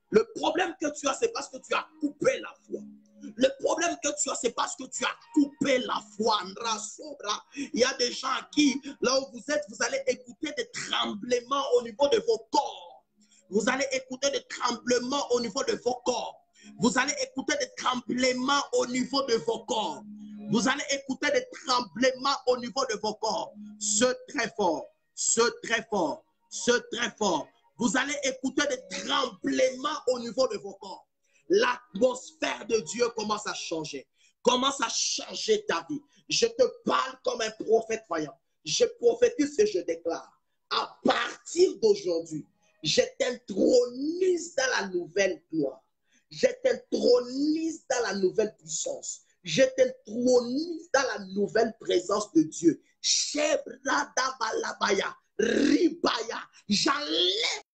Le problème que tu as, c'est parce que tu as coupé la foi. Le problème que tu as, c'est parce que tu as coupé la foi. Il y a des gens qui, là où vous êtes, vous allez écouter des tremblements au niveau de vos corps. Vous allez écouter des tremblements au niveau de vos corps. Vous allez écouter des tremblements au niveau de vos corps. Vous allez écouter des tremblements au niveau de vos corps. Ce très fort, ce très fort, ce très fort. Vous allez écouter des tremblements au niveau de vos corps. L'atmosphère de Dieu commence à changer. Commence à changer ta vie. Je te parle comme un prophète voyant. Je prophétise et je déclare. À partir d'aujourd'hui, je t'intronise dans la nouvelle gloire. Je t'intronise dans la nouvelle puissance. Je t'intronise dans la nouvelle présence de Dieu. Shebradabalabaya, Ribaya, j'enlève.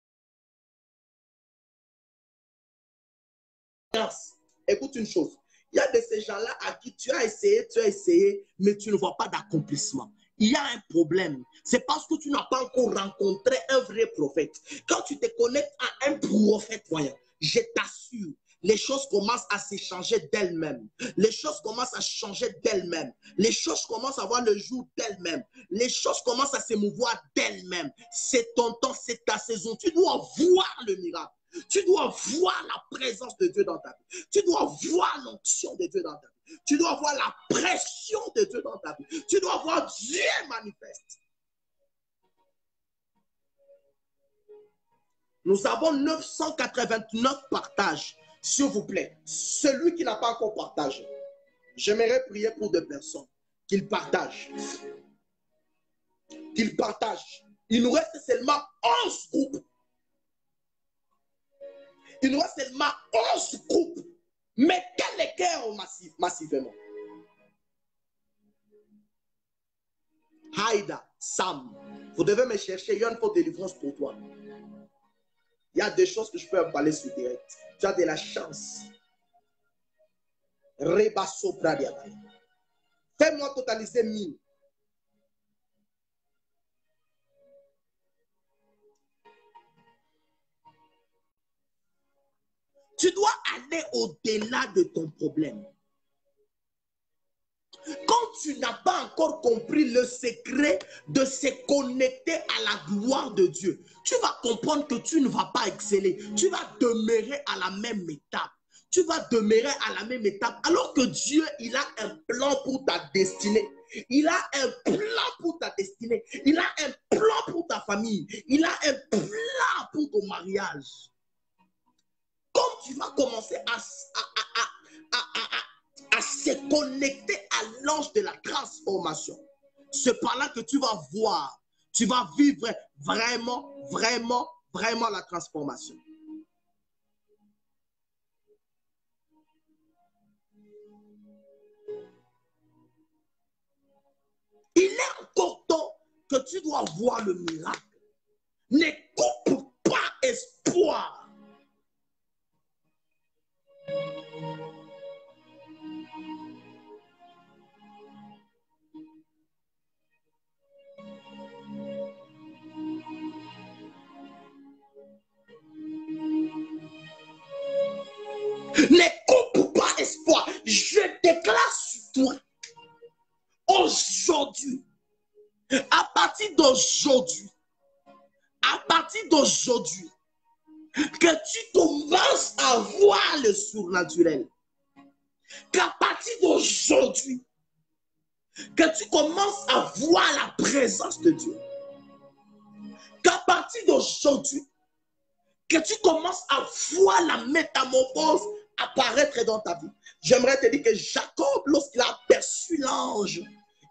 Écoute une chose. Il y a de ces gens-là à qui tu as essayé, mais tu ne vois pas d'accomplissement. Il y a un problème. C'est parce que tu n'as pas encore rencontré un vrai prophète. Quand tu te connectes à un prophète voyant, je t'assure, les choses commencent à s'échanger d'elles-mêmes. Les choses commencent à changer d'elles-mêmes. Les choses commencent à voir le jour d'elles-mêmes. Les choses commencent à se mouvoir d'elles-mêmes. C'est ton temps, c'est ta saison. Tu dois voir le miracle. Tu dois voir la présence de Dieu dans ta vie. Tu dois voir l'onction de Dieu dans ta vie. Tu dois voir la pression de Dieu dans ta vie. Tu dois voir Dieu manifeste. Nous avons 989 partages. S'il vous plaît, celui qui n'a pas encore partagé, j'aimerais prier pour des personnes qu'ils partagent. Qu'ils partagent. Il nous reste seulement 11 groupes. Il nous reste seulement 11 groupes. Mettez les cœurs massivement. Haïda, Sam, vous devez me chercher. Il y a une faute de délivrance pour toi. Il y a des choses que je peux en parler sur direct. Tu as de la chance. Rebasso Pradiaba. Fais-moi totaliser 1000. Tu dois aller au-delà de ton problème. Quand tu n'as pas encore compris le secret de se connecter à la gloire de Dieu, tu vas comprendre que tu ne vas pas exceller. Tu vas demeurer à la même étape. Tu vas demeurer à la même étape. Alors que Dieu, il a un plan pour ta destinée. Il a un plan pour ta destinée. Il a un plan pour ta famille. Il a un plan pour ton mariage. Comme tu vas commencer à se connecter à l'ange de la transformation. C'est par là que tu vas voir, tu vas vivre vraiment, vraiment, vraiment la transformation. Il est encore temps que tu dois voir le miracle. Ne coupe pas espoir. Ne coupe pas espoir. Je déclare sur toi aujourd'hui, à partir d'aujourd'hui, que tu commences à voir le surnaturel. Qu'à partir d'aujourd'hui, que tu commences à voir la présence de Dieu. Qu'à partir d'aujourd'hui, que tu commences à voir la métamorphose apparaître dans ta vie. J'aimerais te dire que Jacob, lorsqu'il a aperçu l'ange,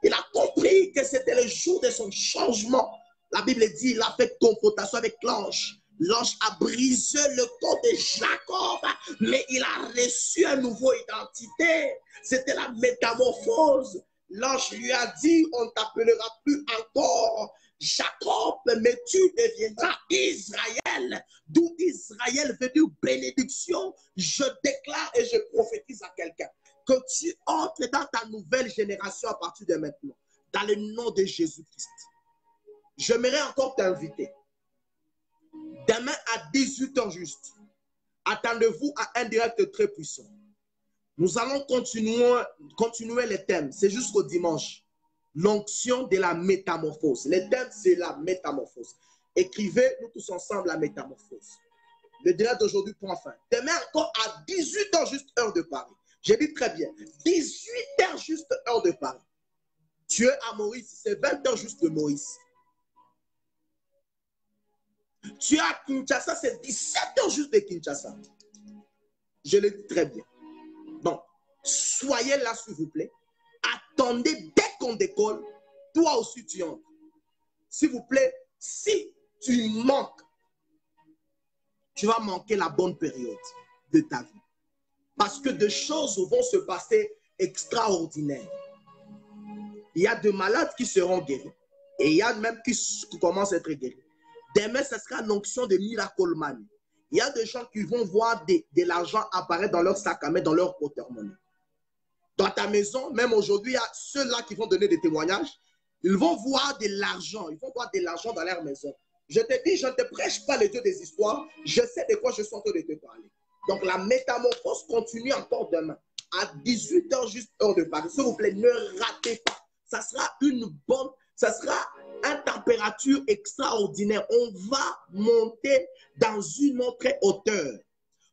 il a compris que c'était le jour de son changement. La Bible dit, il a fait confrontation avec l'ange. L'ange a brisé le corps de Jacob, mais il a reçu une nouvelle identité. C'était la métamorphose. L'ange lui a dit, on ne t'appellera plus encore Jacob, mais tu deviendras Israël. D'où Israël veut dire bénédiction. Je déclare et je prophétise à quelqu'un que tu entres dans ta nouvelle génération à partir de maintenant. Dans le nom de Jésus-Christ. J'aimerais encore t'inviter. Demain à 18 h juste, attendez-vous à un direct très puissant. Nous allons continuer les thèmes. C'est jusqu'au dimanche. L'onction de la métamorphose. Le thème, c'est la métamorphose. Écrivez, nous tous ensemble, la métamorphose. Le direct d'aujourd'hui prend fin. Demain encore à 18 h juste, heure de Paris. J'ai dit très bien. 18 h juste, heure de Paris. Tu es à Maurice, c'est 20 h juste de Maurice. Tu es à Kinshasa, c'est 17 h juste de Kinshasa. Je le dis très bien. Donc, soyez là, s'il vous plaît. Attendez dès qu'on décolle. Toi aussi, tu entres. S'il vous plaît, si tu manques, tu vas manquer la bonne période de ta vie. Parce que des choses vont se passer extraordinaires. Il y a des malades qui seront guéris. Et il y a même qui commencent à être guéris. Demain, ce sera l'onction de Miracle Man. Il y a des gens qui vont voir de l'argent apparaître dans leur sac à main, dans leur porte-monnaie. Dans ta maison, même aujourd'hui, il y a ceux-là qui vont donner des témoignages. Ils vont voir de l'argent. Ils vont voir de l'argent dans leur maison. Je te dis, je ne te prêche pas le Dieu des histoires. Je sais de quoi je suis en train de te parler. Donc, la métamorphose continue encore demain. À 18 h juste heure de Paris. S'il vous plaît, ne ratez pas. Ça sera une température extraordinaire. On va monter dans une autre hauteur.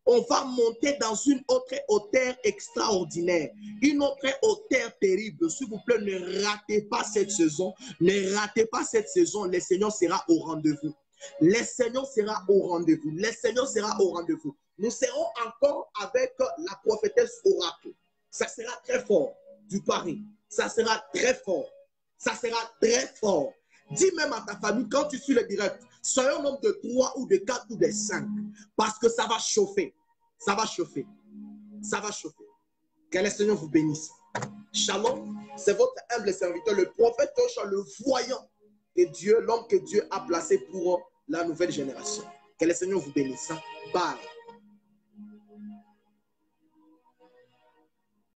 On va monter dans une autre hauteur extraordinaire. Une autre hauteur terrible. S'il vous plaît, ne ratez pas cette saison. Ne ratez pas cette saison. Le Seigneur sera au rendez-vous. Le Seigneur sera au rendez-vous. Le Seigneur sera au rendez-vous. Nous serons encore avec la prophétesse Oracle. Ça sera très fort du Paris. Ça sera très fort. Ça sera très fort. Dis même à ta famille, quand tu suis le direct, soyez un nombre de 3 ou de 4 ou de 5. Parce que ça va chauffer. Ça va chauffer. Ça va chauffer. Que le Seigneur vous bénisse. Shalom. C'est votre humble serviteur, le prophète Tosha, le voyant de Dieu, l'homme que Dieu a placé pour la nouvelle génération. Que le Seigneur vous bénisse. Bye.